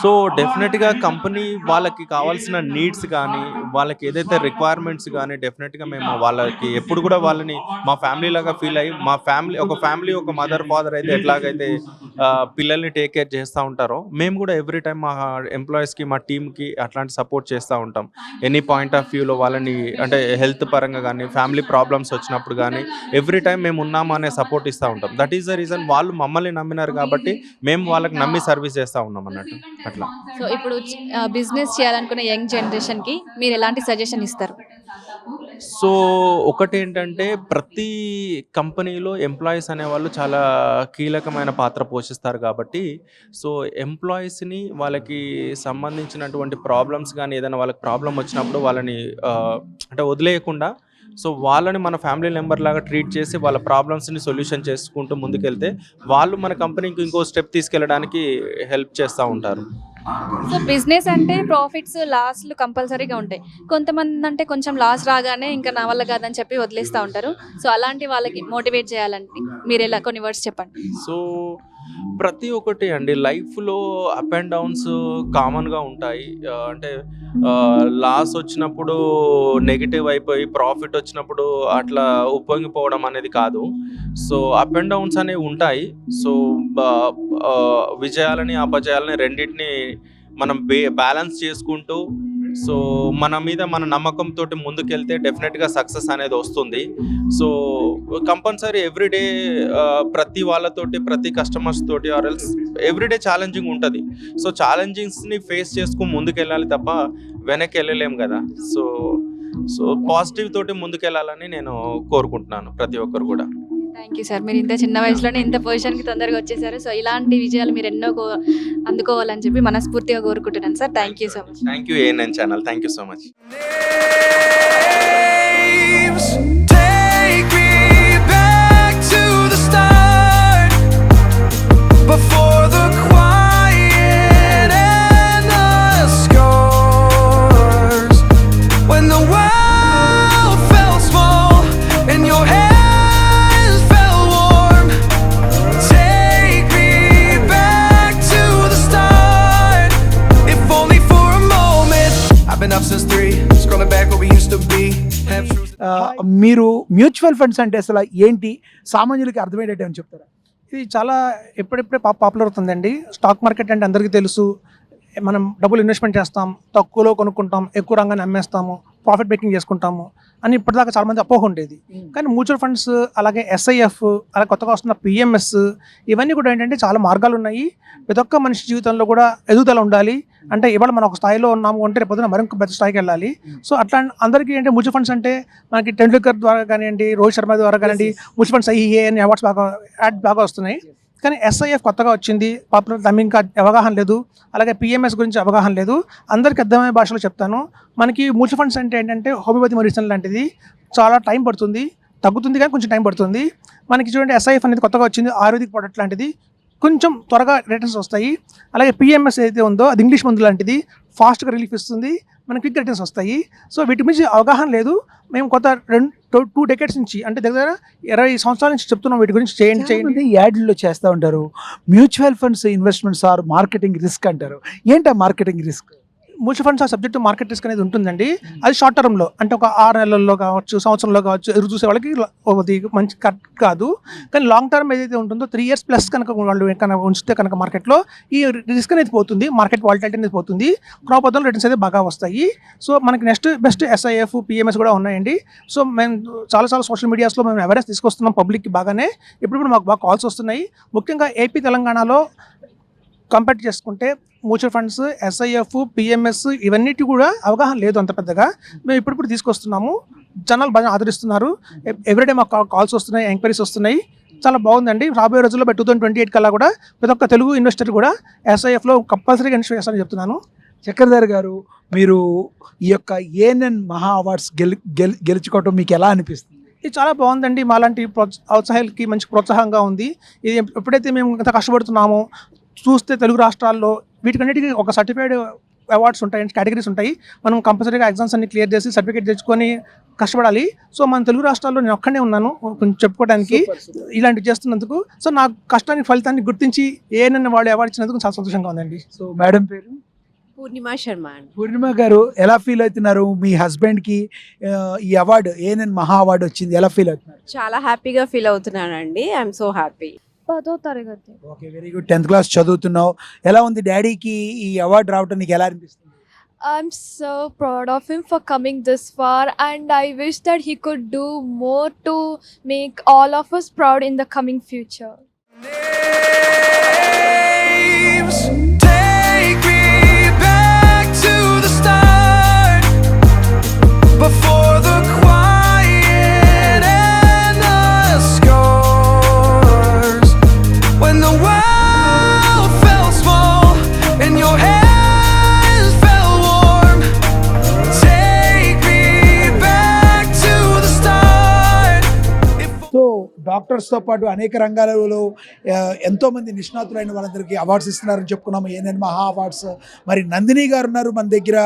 సో డెఫినెట్గా కంపెనీ వాళ్ళకి కావాల్సిన నీడ్స్ కానీ వాళ్ళకి ఏదైతే రిక్వైర్మెంట్స్ కానీ డెఫినెట్గా మేము వాళ్ళకి ఎప్పుడు కూడా వాళ్ళని మా ఫ్యామిలీ లాగా ఫీల్ అయ్యి మా ఫ్యామిలీ ఒక మదర్ ఫాదర్ అయితే ఎట్లాగైతే పిల్లల్ని టేక్ కేర్ చేస్తూ ఉంటారో మేము కూడా ఎవ్రీ టైం మా ఎంప్లాయీస్కి మా టీమ్కి అట్లాంటి సపోర్ట్ చేస్తూ ఉంటాం. ఎనీ పాయింట్ ఆఫ్ వ్యూలో వాళ్ళని అంటే హెల్త్ పరంగా కానీ ఫ్యామిలీ ప్రాబ్లమ్స్ వచ్చినప్పుడు కానీ ఎవ్రీ టైం మేము ఉన్నాము అనే సపోర్ట్ ఇస్తూ ఉంటాం. దట్ ఈస్ ద రీజన్ వాళ్ళు మమ్మల్ని నమ్మినారు కాబట్టి మేము వాళ్ళకి నమ్మి సర్వీస్ చేస్తూ ఉన్నాం అన్నట్టు అట్లా. సో ఇప్పుడు బిజినెస్ చేయాలనుకునే యంగ్ జనరేషన్కి మీరు ఎలాంటి సజెషన్ ఇస్తారు? సో ఒకటి ఏంటంటే ప్రతి కంపెనీలో ఎంప్లాయీస్ అనేవాళ్ళు చాలా కీలకమైన పాత్ర పోషిస్తారు కాబట్టి సో ఎంప్లాయీస్ని వాళ్ళకి సంబంధించినటువంటి ప్రాబ్లమ్స్ కానీ ఏదైనా వాళ్ళకి ప్రాబ్లం వచ్చినప్పుడు వాళ్ళని అంటే వదిలేయకుండా సో వాళ్ళని మన ఫ్యామిలీ మెంబర్ లాగా ట్రీట్ చేసి వాళ్ళ ప్రాబ్లమ్స్ని సొల్యూషన్ చేసుకుంటూ ముందుకెళ్తే వాళ్ళు మన కంపెనీకి ఇంకో స్టెప్ తీసుకెళ్ళడానికి హెల్ప్ చేస్తూ ఉంటారు. సో బిజినెస్ అంటే ప్రాఫిట్స్ లాస్లు కంపల్సరీగా ఉంటాయి. కొంతమంది అంటే కొంచెం లాస్ రాగానే ఇంకా నా వల్ల కాదని చెప్పి వదిలేస్తూ ఉంటారు. సో అలాంటి వాళ్ళకి మోటివేట్ చేయాలంటే మీరు ఎలా కొన్ని వర్డ్స్ చెప్పండి. సో ప్రతి ఒక్కటి అండి లైఫ్లో అప్ అండ్ డౌన్స్ కామన్గా ఉంటాయి. అంటే లాస్ వచ్చినప్పుడు నెగిటివ్ అయిపోయి ప్రాఫిట్ వచ్చినప్పుడు అట్లా ఉప్పొంగిపోవడం అనేది కాదు. సో అప్ అండ్ డౌన్స్ అనేవి ఉంటాయి. సో విజయాలని అపజయాలని రెండింటిని మనం బ్యాలెన్స్ చేసుకుంటూ సో మన మీద మన నమ్మకంతో ముందుకెళ్తే డెఫినెట్గా సక్సెస్ అనేది వస్తుంది. సో కంపల్సరీ ఎవ్రీడే ప్రతి వాళ్ళతోటి ప్రతి కస్టమర్స్ తోటి ఆర్ ఎల్స్ ఎవ్రీడే ఛాలెంజింగ్ ఉంటుంది. సో ఛాలెంజింగ్స్ని ఫేస్ చేసుకుని ముందుకెళ్ళాలి తప్ప వెనక్కి వెళ్ళలేము కదా. సో పాజిటివ్ తోటి ముందుకెళ్ళాలని నేను కోరుకుంటున్నాను ప్రతి ఒక్కరు కూడా. థ్యాంక్ యూ సార్, మీరు ఇంత చిన్న వయసులోనే ఇంత పొజిషన్కి తొందరగా వచ్చేసారు. సో ఇలాంటి విజయాలు మీరు ఎన్నో అందుకోవాలని చెప్పి మనస్ఫూర్తిగా కోరుకుంటున్నాను sir. Thank you so much. Thank you ANN channel, thank you so much. Take me back to the start, before the quiet and the scars, when the world felt small and your hands felt warm. Take me back to the start, if only for a moment. I've been up since 3, scrolling back where we used to be. Have truth. మీరు మ్యూచువల్ ఫండ్స్ అంటే అసలు ఏంటి, సామాన్యులకి అర్థమయ్యేటట్టు అని చెప్తారా? ఇది చాలా ఎప్పుడెప్పుడే పాపులర్ అవుతుందండి. స్టాక్ మార్కెట్ అంటే అందరికీ తెలుసు. మనం డబ్బులు ఇన్వెస్ట్మెంట్ చేస్తాం, తక్కువలో కొనుక్కుంటాం, ఎక్కువ రంగాన్ని అమ్మేస్తాము, ప్రాఫిట్ మేకింగ్ చేసుకుంటాము అని ఇప్పటిదాకా చాలామంది అపోహ ఉండేది. కానీ మ్యూచువల్ ఫండ్స్, అలాగే SIF, అలాగే కొత్తగా వస్తున్న PMS, ఇవన్నీ కూడా ఏంటంటే చాలా మార్గాలు ఉన్నాయి. ప్రతి ఒక్క మనిషి జీవితంలో కూడా ఎదుగుదల ఉండాలి. అంటే ఇవాళ మనం ఒక స్థాయిలో ఉన్నాము అంటే రేపు పొద్దున మరొక పెద్ద స్థాయికి వెళ్ళాలి. సో అట్లా అందరికీ ఏంటంటే మ్యూచువల్ ఫండ్స్ అంటే మనకి టెండూల్కర్ ద్వారా కానివ్వండి, రోహిత్ శర్మ ద్వారా కానివ్వండి, మ్యూచువల్ ఫండ్స్ IEA అని అవార్డ్స్ బాగా వస్తున్నాయి. కానీ SIF కొత్తగా వచ్చింది, పాపులర్ దాని ఇంకా అవగాహన లేదు. అలాగే PMS గురించి అవగాహన లేదు. అందరికీ అర్థమయ్యే భాషలో చెప్తాను. మనకి మ్యూచువల్ ఫండ్స్ అంటే ఏంటంటే హోమియోపతి మెడిసిన్ లాంటిది. చాలా టైం పడుతుంది, తగ్గుతుంది కానీ కొంచెం టైం పడుతుంది. మనకి చూడండి SIF అనేది కొత్తగా వచ్చింది, ఆయుర్వేదిక్ ప్రోడక్ట్ లాంటిది, కొంచెం త్వరగా రిటర్న్స్ వస్తాయి. అలాగే PMS ఏదైతే ఉందో అది ఇంగ్లీష్ మందు లాంటిది, ఫాస్ట్గా రిలీఫ్ ఇస్తుంది, మనకి క్విక్ రిటర్న్స్ వస్తాయి. సో వీటి గురించి అవగాహన లేదు. మేము కొత్త 2 డెకేడ్స్ నుంచి అంటే దగ్గర 20 సంవత్సరాల నుంచి చెప్తున్నాం వీటి గురించి. చేయండి యాడ్లో చేస్తూ ఉంటారు. Mutual funds investments are marketing risk అంటారు. ఏంటి ఆ మార్కెటింగ్ రిస్క్? మ్యూచువల్ ఫండ్స్ ఆ సబ్జెక్టు మార్కెట్ రిస్క్ అనేది ఉంటుందండి. అది షార్ట్ టర్మ్లో అంటే ఒక 6 నెలల్లో కావచ్చు, సంవత్సరంలో కావచ్చు, ఎదురు చూసే వాళ్ళకి అది మంచి కరెక్ట్ కాదు. కానీ లాంగ్ టర్మ్ ఏదైతే ఉంటుందో 3 years ప్లస్ కనుక వాళ్ళు కనుక ఉంచితే కనుక మార్కెట్లో ఈ రిస్క్ అనేది పోతుంది, మార్కెట్ వాలిటిలిటీ అనేది పోతుంది, క్రాప్ వద్ద రిటర్న్స్ అయితే బాగా వస్తాయి. సో మనకి నెక్స్ట్ బెస్ట్ SIF, PMS కూడా ఉన్నాయండి. సో మేము చాలా సోషల్ మీడియాస్లో మేము అవేర్నెస్ తీసుకొస్తున్నాం పబ్లిక్కి బాగానే. ఇప్పుడు మాకు బాగా కాల్స్ వస్తున్నాయి. ముఖ్యంగా AP, తెలంగాణలో కంపేర్ చేసుకుంటే మ్యూచువల్ ఫండ్స్, SIF, PMS ఇవన్నిటి కూడా అవగాహన లేదు అంత పెద్దగా. మేము ఇప్పుడు తీసుకొస్తున్నాము. జనాలు బాగా ఆదరిస్తున్నారు. ఎవ్రీడే మాకు కాల్స్ వస్తున్నాయి, ఎంక్వైరీస్ వస్తున్నాయి. చాలా బాగుందండి. రాబోయే రోజుల్లో 2028 కల్లా కూడా ప్రతి ఒక్క తెలుగు ఇన్వెస్టర్ కూడా SIFలో కంపల్సరీగా ఇన్వెస్ట్ చేస్తారని చెప్తున్నాను. చక్రధర్ గారు, మీరు ఈ యొక్క ANN మహా అవార్డ్స్ గెలుచుకోవటం మీకు ఎలా అనిపిస్తుంది? ఇది చాలా బాగుందండి. మాలాంటి ఔత్సాహాలకి మంచి ప్రోత్సాహంగా ఉంది. ఇది ఎప్పుడైతే మేము ఇంత కష్టపడుతున్నామో చూస్తే తెలుగు రాష్ట్రాల్లో వీటికన్నిటికీ ఒక సర్టిఫైడ్ అవార్డ్స్ ఉంటాయి, కేటగిరీస్ ఉంటాయి. మనం కంపల్సరీగా ఎగ్జామ్స్ అన్ని క్లియర్ చేసి సర్టిఫికేట్ తెచ్చుకొని కష్టపడాలి. సో మన తెలుగు రాష్ట్రాల్లో నేను ఒక్కడే ఉన్నాను కొంచెం చెప్పుకోవడానికి ఇలాంటివి చేస్తున్నందుకు. సో నా కష్టానికి ఫలితాన్ని గుర్తించి ANN వాళ్ళు అవార్డు ఇచ్చినందుకు చాలా సంతోషంగా ఉందండి. సో మేడం పేరు? పూర్ణిమ శర్మ. పూర్ణిమ గారు, ఎలా ఫీల్ అవుతున్నారు? మీ హస్బెండ్కి ఈ అవార్డు ANN మహా అవార్డు వచ్చింది, ఎలా ఫీల్ అవుతున్నారు? చాలా హ్యాపీగా ఫీల్ అవుతున్నానండి. I'm so happy. 10వ తరగతి. Okay, very good. 10th class చదువుతున్నావు. ఎలా ఉంది డాడీకి ఈ అవార్డు రావటం, నీకు ఎలా అనిపిస్తుంది? I'm so proud of him for coming this far, and I wish that he could do more to make all of us proud in the coming future. Take me back to the start, before the quiet and the scars, when the world felt small and your hands felt warm. Take me back to the start. So డాక్టర్స్తో పాటు అనేక రంగాలలో ఎంతోమంది నిష్ణాతులైన వాళ్ళందరికీ అవార్డ్స్ ఇస్తున్నారని చెప్పుకున్నాము, ANN మహా అవార్డ్స్. మరి నందిని గారు ఉన్నారు మన దగ్గర,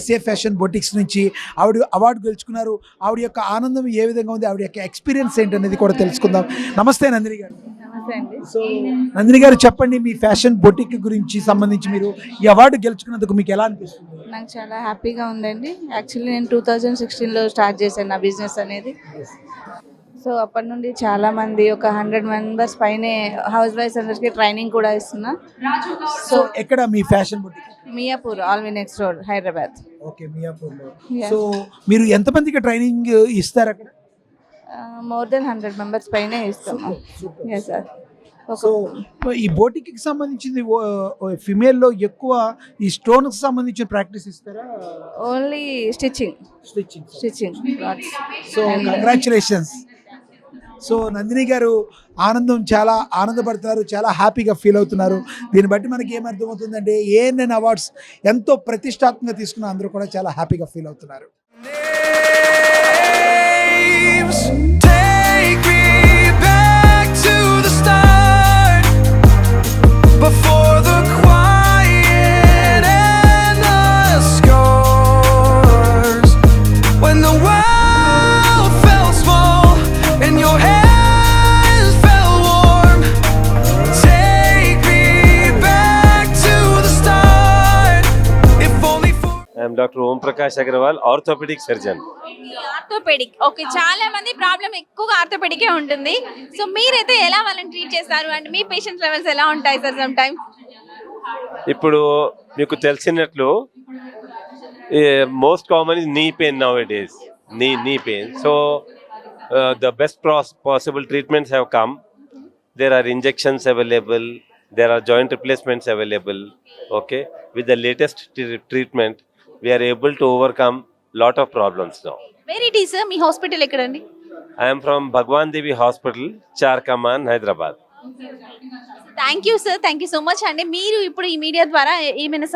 SA ఫ్యాషన్ బొటిక్స్ నుంచి. ఆవిడ అవార్డు గెలుచుకున్నారు. ఆవిడ యొక్క ఆనందం ఏ విధంగా ఉంది, ఆవిడ యొక్క ఎక్స్పీరియన్స్ ఏంటనేది కూడా తెలుసుకుందాం. నమస్తే నందిని గారు. సో నందిని గారు, చెప్పండి, మీ ఫ్యాషన్ బొటిక్ గురించి సంబంధించి మీరు ఈ అవార్డు గెలుచుకున్నందుకు మీకు ఎలా అనిపిస్తుంది? నాకు చాలా హ్యాపీగా ఉందండి. యాక్చువల్లీ నేను 2016లో స్టార్ట్ చేశాను నా బిజినెస్ అనేది. సో అప్పటి నుండి చాలా మంది ఒక 100 మెంబర్స్ పైనే హౌస్ వైఫ్స్ అందరికి ట్రైనింగ్ కూడా ఇస్తున్నా. సో ఎక్కడ మీ ఫ్యాషన్ బుటిక్? మియాపూర్ ఆల్వి నెక్స్ట్ రోడ్ హైదరాబాద్. ఓకే, మియాపూర్లో. Yes. సో మీరు ఎంతమందికి ట్రైనింగ్ ఇస్తారు అక్కడ? మోర్ దెన్ 100 మెంబర్స్ పైనే ఇస్తాము. Yes sir. సో ఈ బోటిక్ కి సంబంధించింది ఫిమేల్లో ఎక్కువ ఈ స్టోన్ కి సంబంధించిన ప్రాక్టీస్ ఇస్తారా? Only stitching. So congratulations. So Nandini గారు చాలా ఆనందపడుతున్నారు, చాలా హ్యాపీగా ఫీల్ అవుతున్నారు. దీన్ని బట్టి మనకి ఏమర్థమవుతుందంటే ఏఎన్ఎన్ అవార్డ్స్ ఎంతో ప్రతిష్టాత్మకంగా తీసుకున్న అందరూ కూడా చాలా హ్యాపీగా ఫీల్ అవుతున్నారు. Take me back to the start, before the quiet and the scars, when the world felt small and your hands felt warm. Take me back to the start, if only for I am Dr. Om Prakash Agrawal, orthopedic surgeon. Orthopedic. Okay, చాలా మంది ప్రాబ్లం ఎక్కువగా ఆర్థోపెడికే ఉంటుంది. సో మీరైతే ఎలా వాళ్ళని ట్రీట్ చేస్తారు అండ్ మీ పేషెంట్ లెవెల్స్ ఎలా ఉంటాయి సార్ సమ్ టైమ్స్? ఇప్పుడు మీకు తెలిసినట్లు most common is knee pain now it is knee pain. So the best possible treatments have come. There are injections available, there are joint replacements available. Okay, with the latest treatment we are able to overcome lot of problems now. Very టీ సార్, మీ హాస్పిటల్ ఎక్కడండి? I am from Bhagwan Devi Hospital, Charkaman, Hyderabad. Thank you sir, thank you so much అండి. మీరు ఇప్పుడు ఈ మీడియా ద్వారా ఏమైనా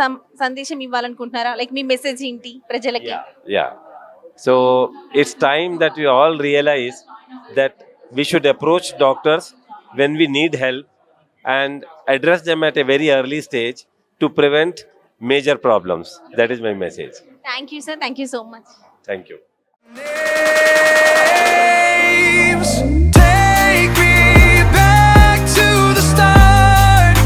సందేశం ఇవ్వాలనుకుంటున్నారా? లైక్ మీ మెసేజ్ ఏంటి ప్రజలకి? Yeah. So it's time that we all realize that we should approach doctors when we need help and address them at a very early stage to prevent major problems. That is my message. Thank you sir, thank you so much. Thank you. Take me back to the start,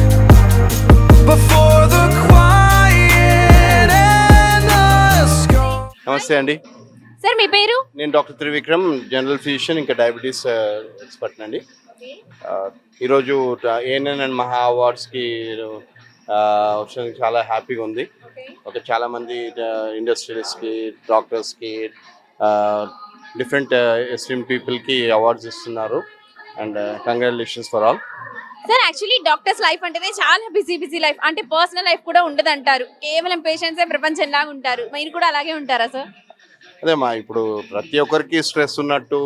before the quiet and the scars. నమస్తే అండి, సార్ మీ పేరు? నేను డాక్టర్ త్రివిక్రమ్, జనరల్ ఫిజిషియన్, ఇంకా డయాబెటీస్ ఎక్స్పర్ట్ అండి. ఈరోజు ఏఎన్ఎన్ అండ్ మహా అవార్డ్స్కి వచ్చిన చాలా హ్యాపీగా ఉంది. ఓకే, చాలామంది ఇండస్ట్రియలిస్ట్కి, డాక్టర్స్కి, డిఫరెంట్ ఎస్టీమ్ పీపుల్కి అవార్డ్స్ ఇస్తున్నారు. And congratulations for all. Sir actually doctors life అంటేనే చాలా బిజీ లైఫ్, అంటే పర్సనల్ లైఫ్ కూడా ఉండదు అంటారు. కేవలం పేషెంట్సే ప్రపంచం లాగా ఉంటారు. మీరు కూడా అలాగే ఉంటారా సార్? అదే ఇప్పుడు ప్రతి ఒక్కరికి స్ట్రెస్ ఉన్నట్టు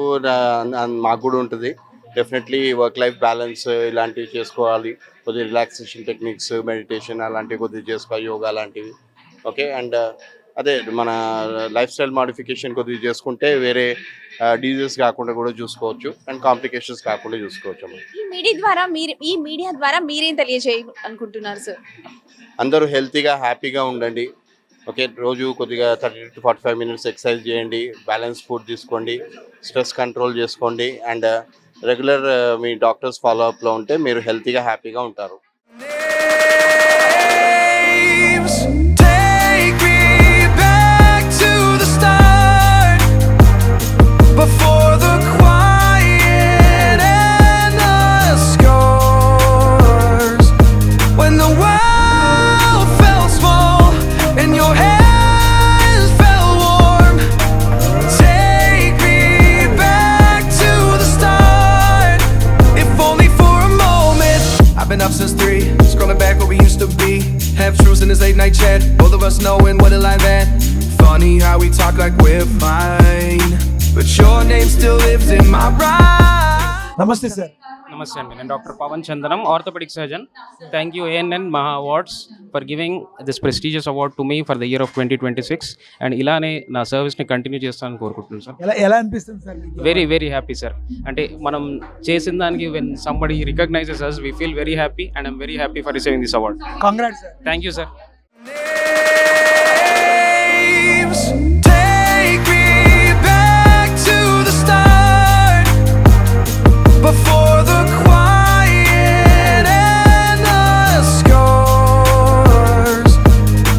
మాకు కూడా ఉంటుంది. డెఫినెట్లీ వర్క్ లైఫ్ బ్యాలెన్స్ ఇలాంటివి చేసుకోవాలి. కొద్దిగా రిలాక్సేషన్ టెక్నిక్స్, మెడిటేషన్ అలాంటివి కొద్దిగా చేసుకోవాలి, యోగా లాంటివి. ఓకే, అండ్ అదే మన లైఫ్ స్టైల్ మాడిఫికేషన్ కొద్దిగా చేసుకుంటే వేరే డిజీజెస్ కాకుండా కూడా చూసుకోవచ్చు అండ్ కాంప్లికేషన్స్ కాకుండా చూసుకోవచ్చు. ఈ మీడియా ద్వారా మీరేం తెలియజేయాలనుకుంటున్నారు సార్? అందరూ హెల్తీగా హ్యాపీగా ఉండండి. ఓకే, రోజు కొద్దిగా 30 to 45 minutes ఎక్సర్సైజ్ చేయండి, బ్యాలెన్స్ ఫుడ్ తీసుకోండి, స్ట్రెస్ కంట్రోల్ చేసుకోండి, అండ్ రెగ్యులర్ మీ డాక్టర్స్ ఫాలోఅప్లో ఉంటే మీరు హెల్తీగా హ్యాపీగా ఉంటారు. Take me back to the start, before the quiet and the scars, when the world felt small and your hands felt warm. Take me back to the start, if only for a moment. I've been up since 3, scrolling back where we used to be. Half truths in this late night chat, both of us knowing what a lie that. Funny how we talk like we're fine, but your name still lives in my rhyme. నమస్తే సార్. నమస్తే అండి, నేను doctor Pavan Chandanam, orthopaedic surgeon. Thank you ANN Maha awards for giving this prestigious award to me for the year of 2026. And ఇలానే నా సర్వీస్ని కంటిన్యూ చేస్తానని కోరుకుంటున్నాను సార్. ఎలా అనిపిస్తుంది సార్? Very happy sir. అంటే మనం చేసిన దానికి when somebody recognises us, we feel very happy and I'm very happy for receiving this award. Congrats sir. Thank you sir. Take me back to the start, before the quiet and the scars,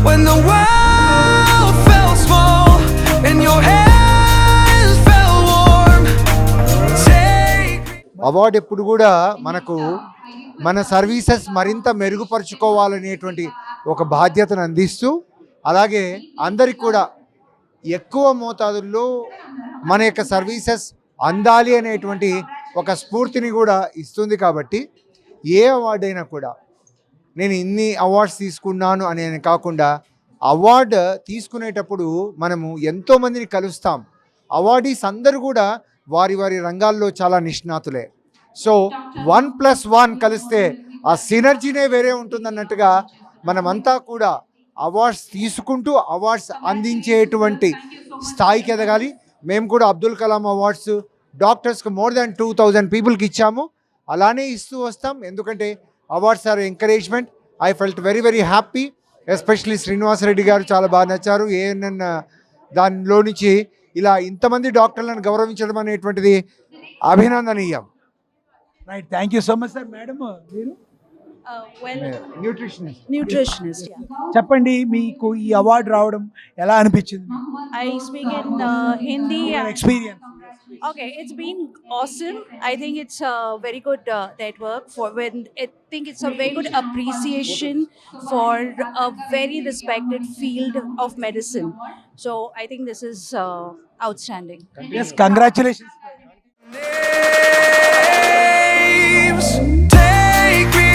when the world felt small and your hands felt warm. Take award ఎప్పుడు కూడా మనకు మన సర్వీసెస్ మరింత మెరుగుపరుచుకోవాలనేటువంటి ఒక బాధ్యతను అందిస్తూ, అలాగే అందరికి కూడా ఎక్కువ మోతాదుల్లో మన యొక్క సర్వీసెస్ అందాలి అనేటువంటి ఒక స్ఫూర్తిని కూడా ఇస్తుంది. కాబట్టి ఏ అవార్డు అయినా కూడా నేను ఇన్ని అవార్డ్స్ తీసుకున్నాను అని కాకుండా, అవార్డు తీసుకునేటప్పుడు మనము ఎంతోమందిని కలుస్తాం. అవార్డీస్ అందరూ కూడా వారి వారి రంగాల్లో చాలా నిష్ణాతులే. సో 1+1 కలిస్తే ఆ సినర్జీనే వేరే ఉంటుందన్నట్టుగా మనమంతా కూడా అవార్డ్స్ తీసుకుంటూ అవార్డ్స్ అందించేటువంటి స్థాయికి ఎదగాలి. మేము కూడా అబ్దుల్ కలాం అవార్డ్స్ డాక్టర్స్కి మోర్ దాన్ 2000 పీపుల్కి ఇచ్చాము. అలానే ఇస్తూ వస్తాం. ఎందుకంటే awards are encouragement. I felt very very happy. Especially Srinivasa Reddy గారు చాలా బాగా నచ్చారు. ఏఎన్ఎన్ దానిలో నుంచి ఇలా ఇంతమంది డాక్టర్లను గౌరవించడం అనేటువంటిది అభినందనీయం. Right, thank you so much sir. Madam మీరు Nutritionist. చెప్పండి, మీకు ఈ అవార్డు రావడం ఎలా అనిపించింది? I speak in Hindi. Experience. Okay, it's been awesome. I think it's a very good network for when I think it's a very good appreciation for a very respected field of medicine. So I think this is outstanding. Yes, congratulations. Take me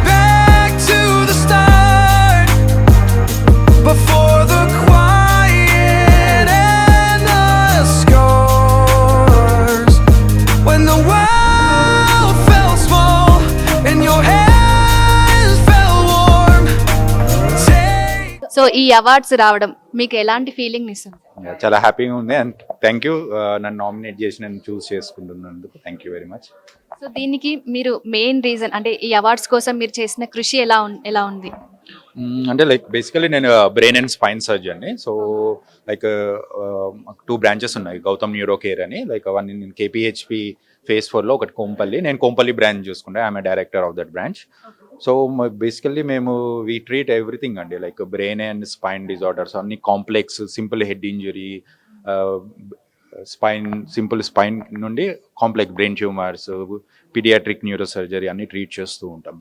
back to the start, before the quiet and the scars, when the world felt small and your hands felt warm. So ఈ అవార్డ్స్ రావడం మీకు ఎలాంటి ఫీలింగ్ ఇస్తుంది? చాలా హ్యాపీగా ఉంది. అండ్ థ్యాంక్ యూ నన్ను నామినేట్ చేసి నన్ను చూస్ చేసుకుంటున్నందుకు thank you very much. So దీనికి మీరు మెయిన్ రీజన్ అంటే ఈ అవార్డ్స్ కోసం మీరు చేసిన కృషి ఎలా ఉంది? అంటే లైక్ బేసికలీ నేను బ్రెయిన్ అండ్ స్పైన్ సర్జన్ని. సో లైక్ 2 బ్రాంచెస్ ఉన్నాయి, గౌతమ్ న్యూరో కేర్ అని. లైక్ వన్ నేను కేపీహెచ్పి phase 4లో ఒకటి కోంపల్లి. నేను కోంపల్లి బ్రాంచ్ చూసుకుంటే I'm director of that branch. So basically మేము వీ ట్రీట్ ఎవ్రీథింగ్ అండి, like brain and spine disorders అన్ని complex, simple head injury, spine simple spine నుండి complex brain tumours, paediatric neuro surgery అన్ని ట్రీట్ చేస్తూ ఉంటాం.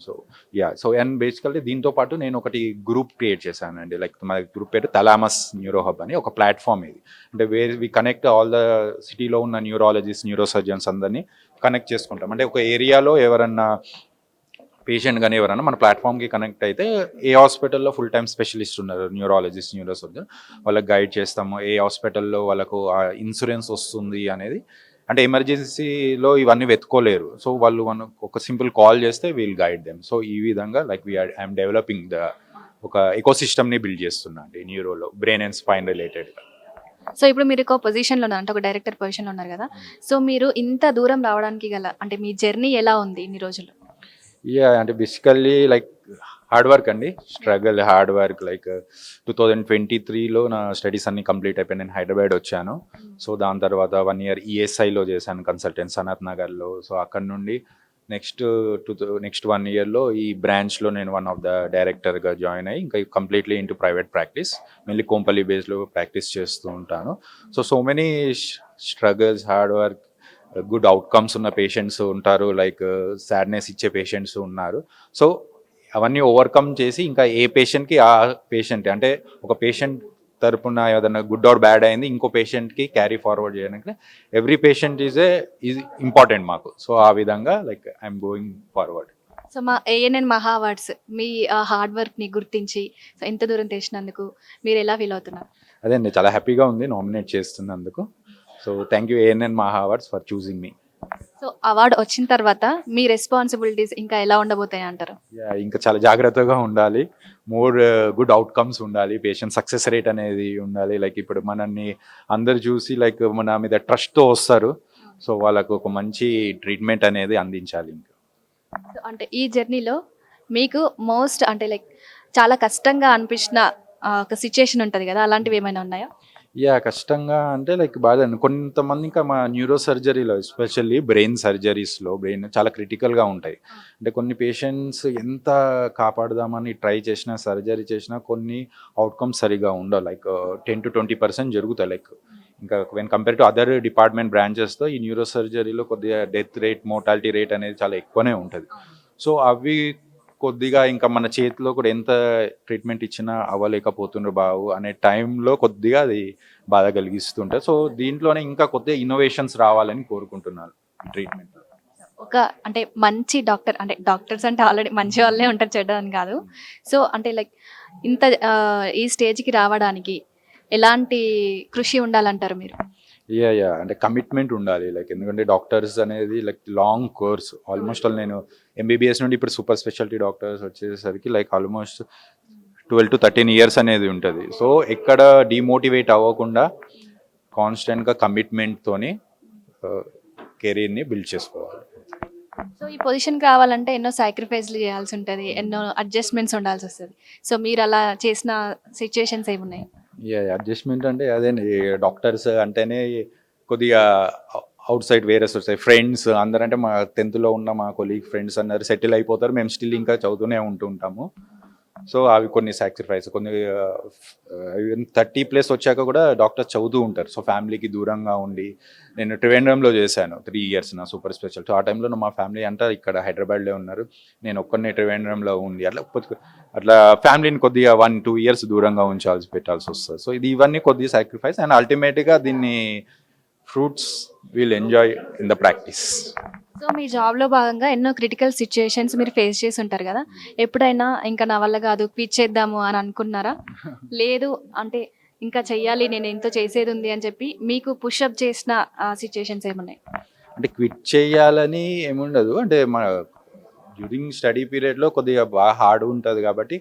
సో అండ్ బేసికల్లీ దీంతో పాటు నేను ఒకటి గ్రూప్ క్రియేట్ చేశానండి. లైక్ మా గ్రూప్ పేరు థలామస్ న్యూరో హబ్ అని ఒక ప్లాట్ఫామ్. ఇది అంటే వి కనెక్ట్ ఆల్ ద సిటీలో ఉన్న న్యూరాలజిస్ట్, న్యూరో సర్జన్స్ అందరినీ కనెక్ట్ చేసుకుంటాం. అంటే ఒక ఏరియాలో ఎవరన్నా పేషెంట్ కానీ ఎవరైనా మన ప్లాట్ఫామ్కి కనెక్ట్ అయితే ఏ హాస్పిటల్లో ఫుల్ టైం స్పెషలిస్ట్ ఉన్నారు, న్యూరాలజిస్ట్, న్యూరో సర్జన్, వాళ్ళకి గైడ్ చేస్తాము. ఏ హాస్పిటల్లో వాళ్ళకు ఇన్సూరెన్స్ వస్తుంది అనేది, అంటే ఎమర్జెన్సీలో ఇవన్నీ వెతుకోలేరు. సో వాళ్ళు ఒక సింపుల్ కాల్ చేస్తే వీల్ గైడ్ దెమ్. సో ఈ విధంగా లైక్ ఐఎమ్ డెవలపింగ్ ఒక ఎకోసిస్టమ్ని బిల్డ్ చేస్తున్నా అండి న్యూరోలో, బ్రెయిన్ అండ్ స్పైన్ రిలేటెడ్గా. సో ఇప్పుడు మీరు ఒక పొజిషన్లో ఉన్నారు, అంటే ఒక డైరెక్టర్ పొజిషన్లో ఉన్నారు కదా. సో మీరు ఇంత దూరం రావడానికి గల అంటే మీ జర్నీ ఎలా ఉంది ఇన్ని రోజులు? అంటే బేసికల్లీ లైక్ హార్డ్ వర్క్ అండి, స్ట్రగల్, హార్డ్ వర్క్. లైక్ 2023లో నా స్టడీస్ అన్ని కంప్లీట్ అయిపోయి నేను హైదరాబాద్ వచ్చాను. సో దాని తర్వాత 1 year ఈఎస్ఐలో చేశాను, కన్సల్టెంట్ సనత్ నగర్లో. సో అక్కడ నుండి నెక్స్ట్ 1 yearలో ఈ బ్రాంచ్లో నేను వన్ ఆఫ్ ద డైరెక్టర్గా జాయిన్ అయ్యి ఇంకా కంప్లీట్లీ ఇంటూ ప్రైవేట్ ప్రాక్టీస్, మళ్ళీ కోంపల్లి బేస్లో ప్రాక్టీస్ చేస్తూ ఉంటాను. So many struggles, hard work, good outcomes ఉన్న పేషెంట్స్ ఉంటారు, లైక్ సాడ్నెస్ ఇచ్చే పేషెంట్స్ ఉన్నారు. సో అవన్నీ ఓవర్కమ్ చేసి ఇంకా ఏ పేషెంట్కి ఆ పేషెంట్, అంటే ఒక పేషెంట్ తరపున ఏదైనా గుడ్ ఆర్ బ్యాడ్ అయింది ఇంకో పేషెంట్కి క్యారీ ఫార్వర్డ్ చేయడానికి ఎవ్రీ పేషెంట్ ఈజ్ ఇంపార్టెంట్ మాకు. సో ఆ విధంగా like I'm going forward. So మా ఏఎన్ఎన్ మహా అవార్డ్స్ మీ హార్డ్ వర్క్ని గుర్తించి సో ఇంత దూరం తెచ్చినందుకు మీరు ఎలా ఫీల్ అవుతున్నారు? అదే అండి, చాలా హ్యాపీగా ఉంది నామినేట్ చేస్తున్నందుకు. So thank you ANN Maha awards for choosing me. So award వచ్చిన తర్వాత మీ రెస్పాన్సిబిలిటీస్ ఇంకా ఎలా ఉండబోతాయి అంటారు? ఇంకా చాలా జాగ్రత్తగా ఉండాలి, మోర్ గుడ్ అవుట్కమ్స్ ఉండాలి, పేషెంట్ సక్సెస్ రేట్ అనేది ఉండాలి. లైక్ ఇప్పుడు మనల్ని అందరు చూసి లైక్ మన మీద ట్రస్ట్తో వస్తారు. సో వాళ్ళకు ఒక మంచి ట్రీట్మెంట్ అనేది అందించాలి. ఇంకా అంటే ఈ జర్నీలో మీకు మోస్ట్ అంటే లైక్ చాలా కష్టంగా అనిపించిన ఒక సిచ్యుయేషన్ ఉంటుంది కదా, అలాంటివి ఏమైనా ఉన్నాయా? కష్టంగా అంటే లైక్ బాగా కొంతమంది ఇంకా మా న్యూరో సర్జరీలో ఎస్పెషల్లీ బ్రెయిన్ సర్జరీస్లో బ్రెయిన్ చాలా క్రిటికల్గా ఉంటాయి. అంటే కొన్ని పేషెంట్స్ ఎంత కాపాడదామని ట్రై చేసినా, సర్జరీ చేసినా కొన్ని అవుట్కమ్స్ సరిగా ఉండవు. లైక్ 10 to 20% జరుగుతాయి. లైక్ ఇంకా when compare to other department బ్రాంచెస్తో ఈ న్యూరో సర్జరీలో కొద్దిగా డెత్ రేట్, మోర్టాలిటీ రేట్ అనేది చాలా ఎక్కువనే ఉంటుంది. సో అవి కొద్దిగా ఇంకా మన చేతిలో కూడా ఎంత ట్రీట్మెంట్ ఇచ్చినా అవ్వలేకపోతుండ్రు బావు అనే టైంలో కొద్దిగా అది బాధ కలిగిస్తుంటుంది. సో దీంట్లోనే ఇంకా కొద్దిగా ఇన్నోవేషన్స్ రావాలని కోరుకుంటున్నాను ట్రీట్మెంట్. ఒక అంటే మంచి డాక్టర్, అంటే డాక్టర్స్ అంటే ఆల్రెడీ మంచి వాళ్ళే ఉంటారు, చెడ్డ అని కాదు. సో అంటే లైక్ ఇంత ఈ స్టేజ్కి రావడానికి ఎలాంటి కృషి ఉండాలంటారు మీరు? యా అంటే కమిట్మెంట్ ఉండాలి. లైక్ ఎందుకంటే డాక్టర్స్ అనేది లైక్ లాంగ్ కోర్స్. ఆల్మోస్ట్ నేను ఎంబీబీఎస్ నుండి ఇప్పుడు సూపర్ స్పెషాలిటీ డాక్టర్స్ వచ్చేసరికి లైక్ ఆల్మోస్ట్ 12 to 13 years అనేది ఉంటుంది. సో ఎక్కడ డిమోటివేట్ అవ్వకుండా కాన్స్టెంట్గా కమిట్మెంట్తోని కెరీర్ని బిల్డ్ చేసుకోవాలి. సో ఈ పొజిషన్కి రావాలంటే ఎన్నో సాక్రిఫైస్లు చేయాల్సి ఉంటుంది, ఎన్నో అడ్జస్ట్మెంట్స్ ఉండాల్సి వస్తుంది. సో మీరు అలా చేసిన సిచ్యుయేషన్స్ ఏమున్నాయి? అడ్జస్ట్మెంట్ అంటే అదే డాక్టర్స్ అంటేనే కొద్దిగా అవుట్ సైడ్ వేరే వస్తాయి. ఫ్రెండ్స్ అందరంటే మా 10th లో ఉన్న మా కొలీగ్ ఫ్రెండ్స్ అన్నారు సెటిల్ అయిపోతారు, మేము స్టిల్ ఇంకా చదువుతూనే ఉంటాము. సో అవి కొన్ని సాక్రిఫైస్, కొన్ని 30+ వచ్చాక కూడా డాక్టర్స్ చదువుతూ ఉంటారు. సో ఫ్యామిలీకి దూరంగా ఉండి నేను ట్రివేండ్రంలో చేశాను 3 years నా సూపర్ స్పెషల్. సో ఆ టైంలో మా ఫ్యామిలీ అంతా ఇక్కడ హైదరాబాద్లో ఉన్నారు, నేను ఒక్కనే ట్రివేండ్రంలో ఉండి అట్లా ఫ్యామిలీని కొద్దిగా 1-2 years దూరంగా పెట్టాల్సి వస్తుంది. సో ఇవన్నీ కొద్దిగా సాక్రిఫైస్ అండ్ అల్టిమేట్గా దీన్ని fruits will enjoy in the practice. So మీ జాబ్లో భాగంగా ఎన్నో క్రిటికల్ సిచ్యుయేషన్స్ మీరు ఫేస్ చేసి ఉంటారు కదా, ఎప్పుడైనా ఇంకా నా వల్ల కాదు క్విట్ చేద్దాము అని అనుకున్నారా? లేదు అంటే ఇంకా చెయ్యాలి, నేను ఎంతో చేసేది ఉంది అని చెప్పి మీకు పుషప్ చేసిన సిచ్యుయేషన్స్ ఏమున్నాయి? అంటే క్విట్ చేయాలని ఏముండదు, అంటే మన డ్యూరింగ్ స్టడీ పీరియడ్లో కొద్దిగా బాగా హార్డ్ ఉంటుంది కాబట్టి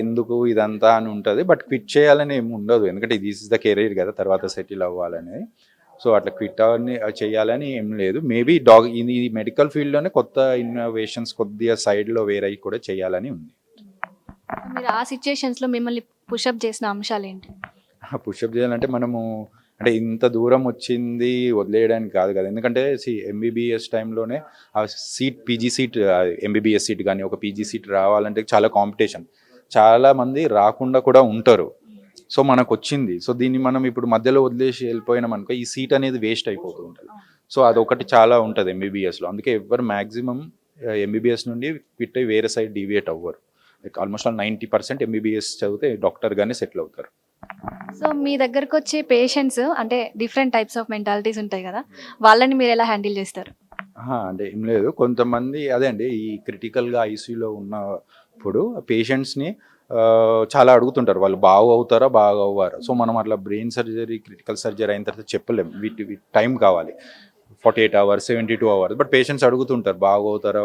ఎందుకు ఇదంతా అని ఉంటుంది. బట్ క్విట్ చేయాలని ఏమి ఉండదు, ఎందుకంటే దిస్ ఇస్ ద కెరీర్ కదా, తర్వాత సెటిల్ అవ్వాలనేది. సో అట్లా క్విట్ అని చేయాలని ఏం లేదు. మేబీ ఈ మెడికల్ ఫీల్డ్లోనే కొత్త ఇన్నోవేషన్స్ కొద్దిగా సైడ్లో వేరే కూడా చేయాలని ఉంది. మీరు ఆ సిచ్యుయేషన్స్లో మిమ్మల్ని పుషప్ చేసిన అంశాలు ఏంటి? పుషప్ చేయాలంటే మనము అంటే ఇంత దూరం వచ్చింది వదిలేయడానికి కాదు కదా, ఎందుకంటే ఎంబీబీఎస్ టైంలోనే ఆ seat, PG seat, MBBS seat కానీ ఒక పీజీ సీట్ రావాలంటే చాలా కాంపిటీషన్, చాలామంది రాకుండా కూడా ఉంటారు. సో మనకు వచ్చింది, సో దీన్ని మనం ఇప్పుడు మధ్యలో వదిలేసి వెళ్ళిపోయినాం అనుకో ఈ సీట్ అనేది వేస్ట్ అయిపోతూ ఉంటుంది. సో అదొకటి చాలా ఉంటుంది ఎంబీబీఎస్లో. అందుకే ఎవరు మ్యాక్సిమం ఎంబీబీఎస్ నుండి క్విట్ అయ్యి వేరే సైడ్ డీవియేట్ అవ్వరు. లైక్ ఆల్మోస్ట్ 90% ఎంబీబీఎస్ చదివితే డాక్టర్గానే సెటిల్ అవుతారు. సో మీ దగ్గరకు వచ్చే పేషెంట్స్ అంటే డిఫరెంట్ టైప్స్ ఆఫ్ మెంటాలిటీస్ ఉంటాయి కదా, వాళ్ళని మీరు ఎలా హ్యాండిల్ చేస్తారు? అంటే ఏం లేదు, కొంతమంది అదే అండి ఈ క్రిటికల్గా ఐసీయూలో ఉన్నప్పుడు పేషెంట్స్ని చాలా అడుగుతుంటారు, వాళ్ళు బాగా అవుతారా బాగా అవ్వారా. సో మనం అట్లా బ్రెయిన్ సర్జరీ, క్రిటికల్ సర్జరీ అయిన తర్వాత చెప్పలేం, వీటి టైం కావాలి, 48 hours 72 hours. బట్ పేషెంట్స్ అడుగుతుంటారు బాగా అవుతారా,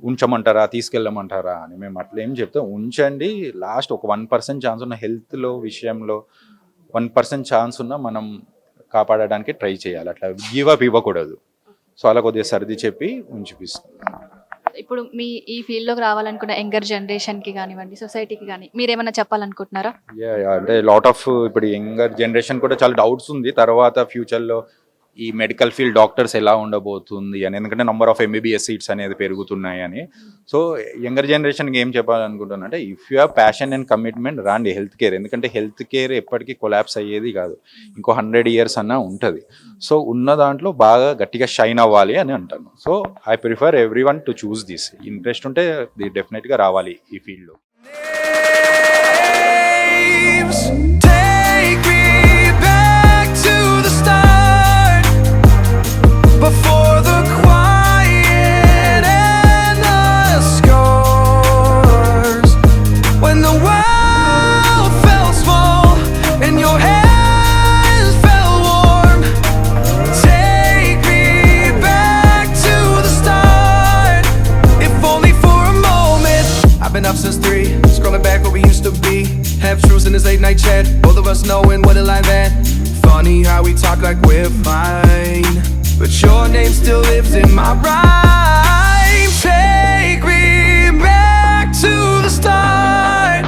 ఉంచమంటారా, తీసుకెళ్ళమంటారా అని. మేము అట్లా ఏం చెప్తాం, ఉంచండి, లాస్ట్ ఒక 1% ఛాన్స్ ఉన్న హెల్త్లో విషయంలో 1% ఛాన్స్ ఉన్న మనం కాపాడడానికి ట్రై చేయాలి, అట్లా గివ్ అప్ ఇవ్వకూడదు. సో అలా కొద్దిగా సర్ది చెప్పి ఉంచిపిస్తాం. ఇప్పుడు మీ ఈ ఫీల్డ్లోకి రావాలనుకున్న యంగర్ జనరేషన్కి కానివ్వండి, సొసైటీకి కానీ మీరు ఏమైనా చెప్పాలనుకుంటున్నారా? అంటే లాట్ ఆఫ్ ఇప్పుడు యంగర్ జనరేషన్ కూడా చాలా డౌట్స్ ఉంది తర్వాత ఫ్యూచర్లో ఈ మెడికల్ ఫీల్డ్ డాక్టర్స్ ఎలా ఉండబోతుంది అని, ఎందుకంటే నెంబర్ ఆఫ్ ఎంబీబీఎస్ సీట్స్ అనేది పెరుగుతున్నాయి అని. సో యంగర్ జనరేషన్కి ఏం చెప్పాలనుకుంటున్నా అంటే if you have passion and commitment రాండి హెల్త్ కేర్, ఎందుకంటే హెల్త్ కేర్ ఎప్పటికీ కొలాప్స్ అయ్యేది కాదు, ఇంకో 100 years అన్నా ఉంటుంది. సో ఉన్న దాంట్లో బాగా గట్టిగా షైన్ అవ్వాలి అని అంటాను. So I prefer every one to choose this. Interest ఉంటే డెఫినెట్గా రావాలి ఈ ఫీల్డ్లో. Before the quiet and the scars, when the world felt small and your hands felt warm, take me back to the start, if only for a moment. I've been up since 3, scrolling back where we used to be, half truths in this late night chat, both of us knowing what a lie that. Funny how we talk like we're fine, but your name still lives in my rhyme. Take me back to the start,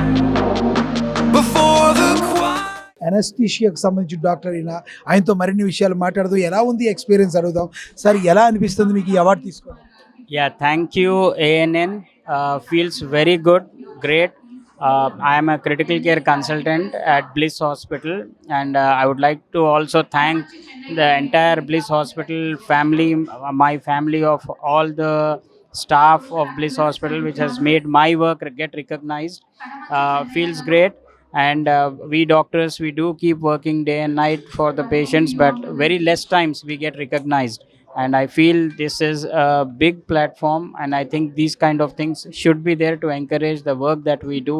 before the quiet. అనస్థీషియాకు సంబంధించిన డాక్టర్ అయినా ఆయనతో మరిన్ని విషయాలు మాట్లాడదు, ఎలా ఉంది ఎక్స్పీరియన్స్ అడుగుదాం. సార్ ఎలా అనిపిస్తుంది మీకు ఈ అవార్డు తీసుకోవడం? Thank you ANN, feels very good, great. I am a critical care consultant at Bliss Hospital, and I would like to also thank the entire Bliss Hospital family, my family of all the staff of Bliss Hospital, which has made my work get recognized. Feels great. And we doctors, we do keep working day and night for the patients, but very less times we get recognized. And I feel this is a big platform, and I think these kind of things should be there to encourage the work that we do,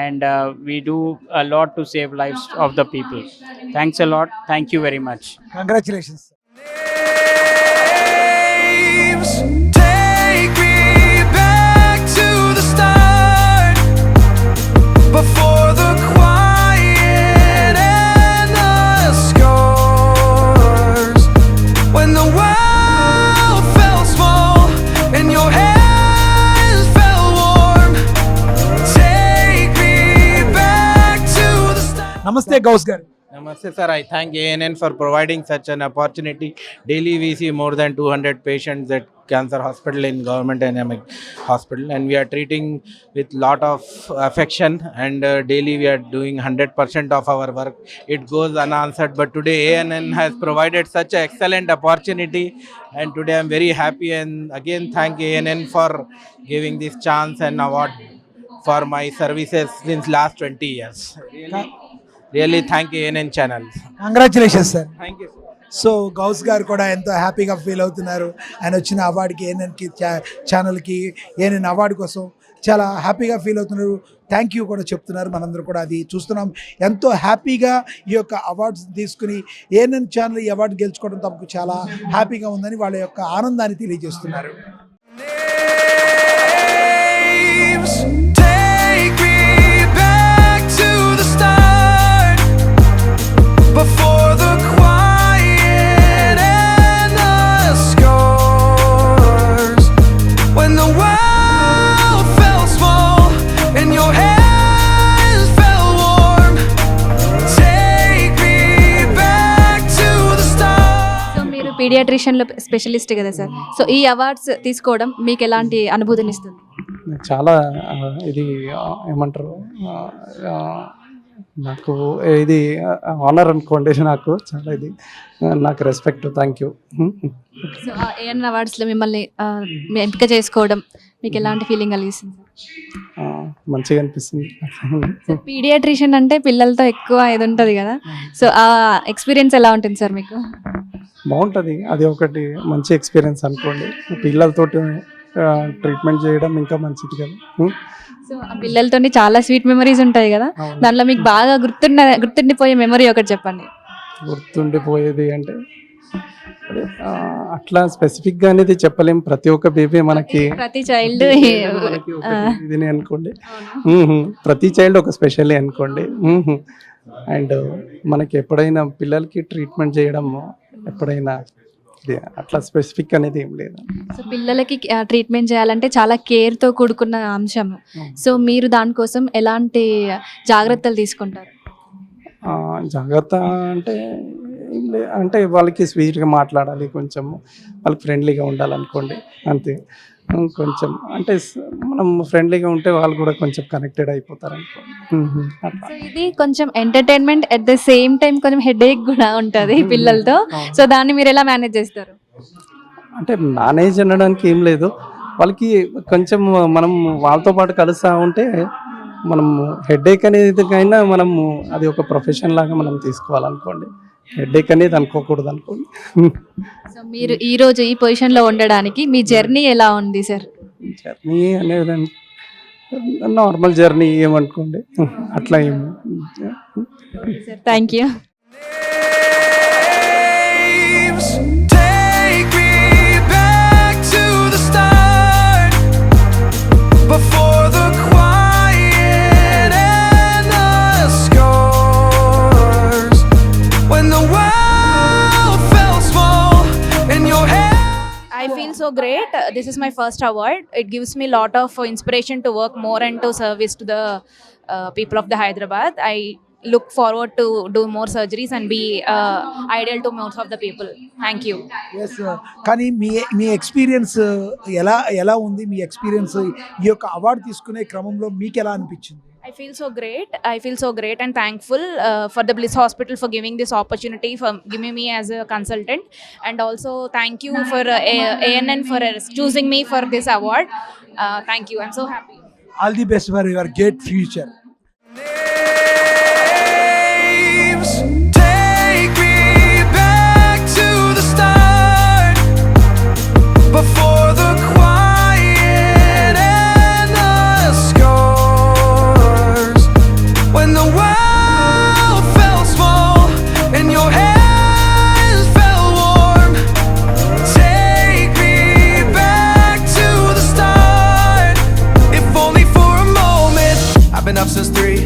and we do a lot to save lives of the people. Thanks a lot. Thank you very much. Congratulations. Take me back to the start, before the quiet and the scars, when the world felt small and your hands felt warm. Take me back to the start. Namaste, Gauss garu. Namaste sir, I thank ANN for providing such an opportunity. Daily we see more than 200 patients at cancer hospital in government dynamic hospital, and we are treating with lot of affection, and daily we are doing 100% of our work. It goes unanswered, but today ANN has provided such an excellent opportunity, and today I am very happy, and again thank ANN for giving this chance and award for my services since last 20 years. Really thank ANN channel. Congratulations sir. Thank you. So Ghouse garu కూడా ఎంతో హ్యాపీగా ఫీల్ అవుతున్నారు. ఆయన వచ్చిన అవార్డుకి ఏఎన్ఎన్కి ఛానల్కి ఏఎన్ఎన్ అవార్డు కోసం చాలా హ్యాపీగా ఫీల్ అవుతున్నారు. థ్యాంక్ యూ కూడా చెప్తున్నారు. మనందరూ కూడా అది చూస్తున్నాం. ఎంతో హ్యాపీగా ఈ యొక్క అవార్డ్స్ తీసుకుని ఏఎన్ఎన్ ఛానల్ ఈ అవార్డు గెలుచుకోవడం తమకు చాలా హ్యాపీగా ఉందని వాళ్ళ యొక్క ఆనందాన్ని తెలియజేస్తున్నారు. Take me back to the start, before the quiet and the scars, when the world felt small and your hands felt warm. Take me back to the start. So మీరు పీడియాట్రిషియన్లో స్పెషలిస్ట్ కదా సార్. సో ఈ అవార్డ్స్ తీసుకోవడం మీకు ఎలాంటి అనుభూతిని ఇస్తుంది? చాలా ఇది ఏమంటారు, నాకు ఇది ఆనర్ అనుకోండి. నాకు చాలా ఇది నాకు respect. Thank you. So AN అవార్డ్స్లో మిమ్మల్ని ఎంపిక చేసుకోవడం మీకు ఎలాంటి ఫీలింగ్ కలిగిస్తుంది? మంచిగా అనిపిస్తుంది. సో పీడియాట్రిషియన్ అంటే పిల్లలతో ఎక్కువ ఇది ఉంటుంది కదా, సో ఆ ఎక్స్పీరియన్స్ ఎలా ఉంటుంది సార్ మీకు? బాగుంటుంది. అది ఒకటి మంచి ఎక్స్పీరియన్స్ అనుకోండి. పిల్లలతోటి ట్రీట్మెంట్ చేయడం ఇంకా మంచిది కదా. సో ఆ పిల్లలతోని చాలా స్వీట్ మెమరీస్ ఉంటాయి కదా, దాంట్లో మీకు బాగా గుర్తుండిపోయే మెమరీ ఒకటి చెప్పండి. గుర్తుండిపోయేది అంటే అదే అట్లా స్పెసిఫిక్గా అనేది చెప్పలేం. ప్రతి ఒక్క బేబీ మనకి, ప్రతి చైల్డ్ ఇది అనుకోండి, ప్రతి చైల్డ్ ఒక స్పెషల్లీ అనుకోండి. అండ్ మనకి ఎప్పుడైనా పిల్లలకి ట్రీట్మెంట్ చేయడం ఎప్పుడైనా అట్లా స్పెసిఫిక్ అనేది ఏం లేదు. సో పిల్లలకి ట్రీట్మెంట్ చేయాలంటే చాలా కేర్తో కూడుకున్న అంశం. సో మీరు దానికోసం ఎలాంటి జాగ్రత్తలు తీసుకుంటారు? జాగ్రత్త అంటే ఏం లేదు, అంటే వాళ్ళకి స్వీట్గా మాట్లాడాలి, కొంచెం వాళ్ళకి ఫ్రెండ్లీగా ఉండాలనుకోండి, అంతే. కొంచెం అంటే మనం ఫ్రెండ్లీగా ఉంటే వాళ్ళు కూడా కొంచెం కనెక్టెడ్ అయిపోతారు అనుకోండి. సో ఇది కొంచెం entertainment at the same time కొంచెం హెడేక్ కూడా ఉంటుంది పిల్లలతో. సో దాన్ని మీరు ఎలా మేనేజ్ చేస్తారు? అంటే మేనేజ్ అనడానికి ఏం లేదు, వాళ్ళకి కొంచెం మనం వాళ్ళతో పాటు కలుస్తూ ఉంటే మనం హెడేక్ అనేదికైనా మనము అది ఒక ప్రొఫెషన్ లాగా మనం తీసుకోవాలనుకోండి. హెడేక్ అనేది అనుకోకూడదు అనుకోండి. సో మీరు ఈ రోజు ఈ పొజిషన్లో ఉండడానికి మీ జర్నీ ఎలా ఉంది సార్? జర్నీ అనేది నార్మల్ జర్నీ ఏమనుకోండి, అట్లా ఏం. Sir thank you. Take me back to the start, before the quiet and the scars, when the world felt small and your head. I feel so great. This is my first award. It gives me a lot of inspiration to work more and to service to the people of the Hyderabad. I look forward to do more surgeries and be ideal to most of the people. Thank you. Yes, కానీ మీ ఎక్స్పీరియన్స్ ఎలా ఉంది? మీ ఎక్స్పీరియన్స్ ఈ యొక్క అవార్డు తీసుకునే క్రమంలో మీకు ఎలా అనిపించింది? I I feel so great. I feel so great and thankful for the Bliss Hospital for giving this opportunity, for giving me as a consultant, and also thank you for ANN for choosing me for this award. Thank you. I'm so happy. All the best for your great future. Waves take me back to the start, before the quiet and the scars, when the world felt small and your hands felt warm. Take me back to the start, if only for a moment. I've been up since 3.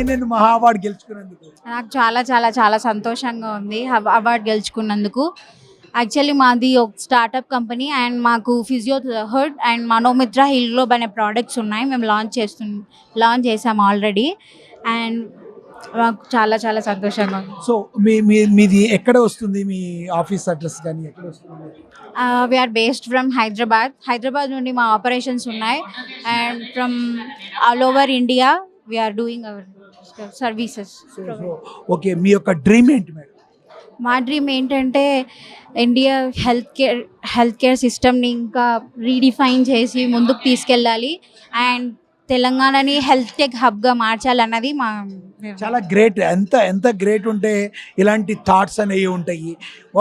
ANN మహా అవార్డు గెలుచుకున్నందుకు నాకు చాలా చాలా చాలా సంతోషంగా ఉంది అవార్డు గెలుచుకున్నందుకు. యాక్చువల్లీ మాది ఒక స్టార్టప్ కంపెనీ అండ్ మాకు ఫిజియోథెరపీ అండ్ మనోమిత్ర హిల్గ్లోబ్ అనే ప్రోడక్ట్స్ ఉన్నాయి. మేము లాంచ్ చేసాము ఆల్రెడీ అండ్ మాకు చాలా చాలా సంతోషంగా ఉంది. సో మీది ఎక్కడ వస్తుంది, మీ ఆఫీస్ అడ్రస్ కానీ ఎక్కడ వస్తుంది? వీఆర్ బేస్డ్ ఫ్రమ్ హైదరాబాద్ నుండి మా ఆపరేషన్స్ ఉన్నాయి and from all over India we're doing our services. Okay, మీ యొక్క డ్రీమ్ ఏంటి మేడం? మా డ్రీమ్ ఏంటంటే ఇండియా హెల్త్ కేర్ సిస్టమ్ని ఇంకా రీడిఫైన్ చేసి ముందుకు తీసుకెళ్ళాలి అండ్ తెలంగాణని హెల్త్ టెక్ హబ్గా మార్చాలన్నది మా చాలా గ్రేట్. ఎంత గ్రేట్ ఉంటే ఇలాంటి థాట్స్ అనేవి ఉంటాయి.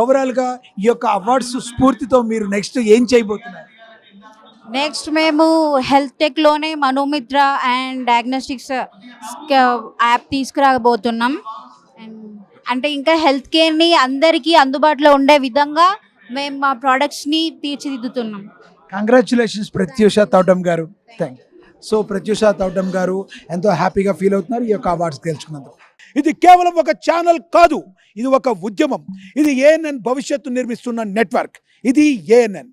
ఓవరాల్గా ఈ యొక్క అవార్డ్స్ స్ఫూర్తితో మీరు నెక్స్ట్ ఏం చేయబోతున్నారు? నెక్స్ట్ మేము హెల్త్ టెక్లోనే మనోమిత్ర అండ్ డయాగ్నోస్టిక్స్ యాప్ తీసుకురాబోతున్నాం. అంటే ఇంకా హెల్త్ కేర్ని అందరికీ అందుబాటులో ఉండే విధంగా మేము మా ప్రోడక్ట్స్ని తీర్చిదిద్దుతున్నాం. కంగ్రాచులేషన్స్ ప్రత్యూష తౌటం గారు. Thank you. So Pratyusha Thoutam గారు ఎంతో హ్యాపీగా ఫీల్ అవుతున్నారు ఈ యొక్క అవార్డ్స్ గెలుచుకున్నందుకు. ఇది కేవలం ఒక ఛానల్ కాదు, ఇది ఒక ఉద్యమం. ఇది ANN భవిష్యత్తు నిర్మిస్తున్న నెట్వర్క్. ఇది ANN.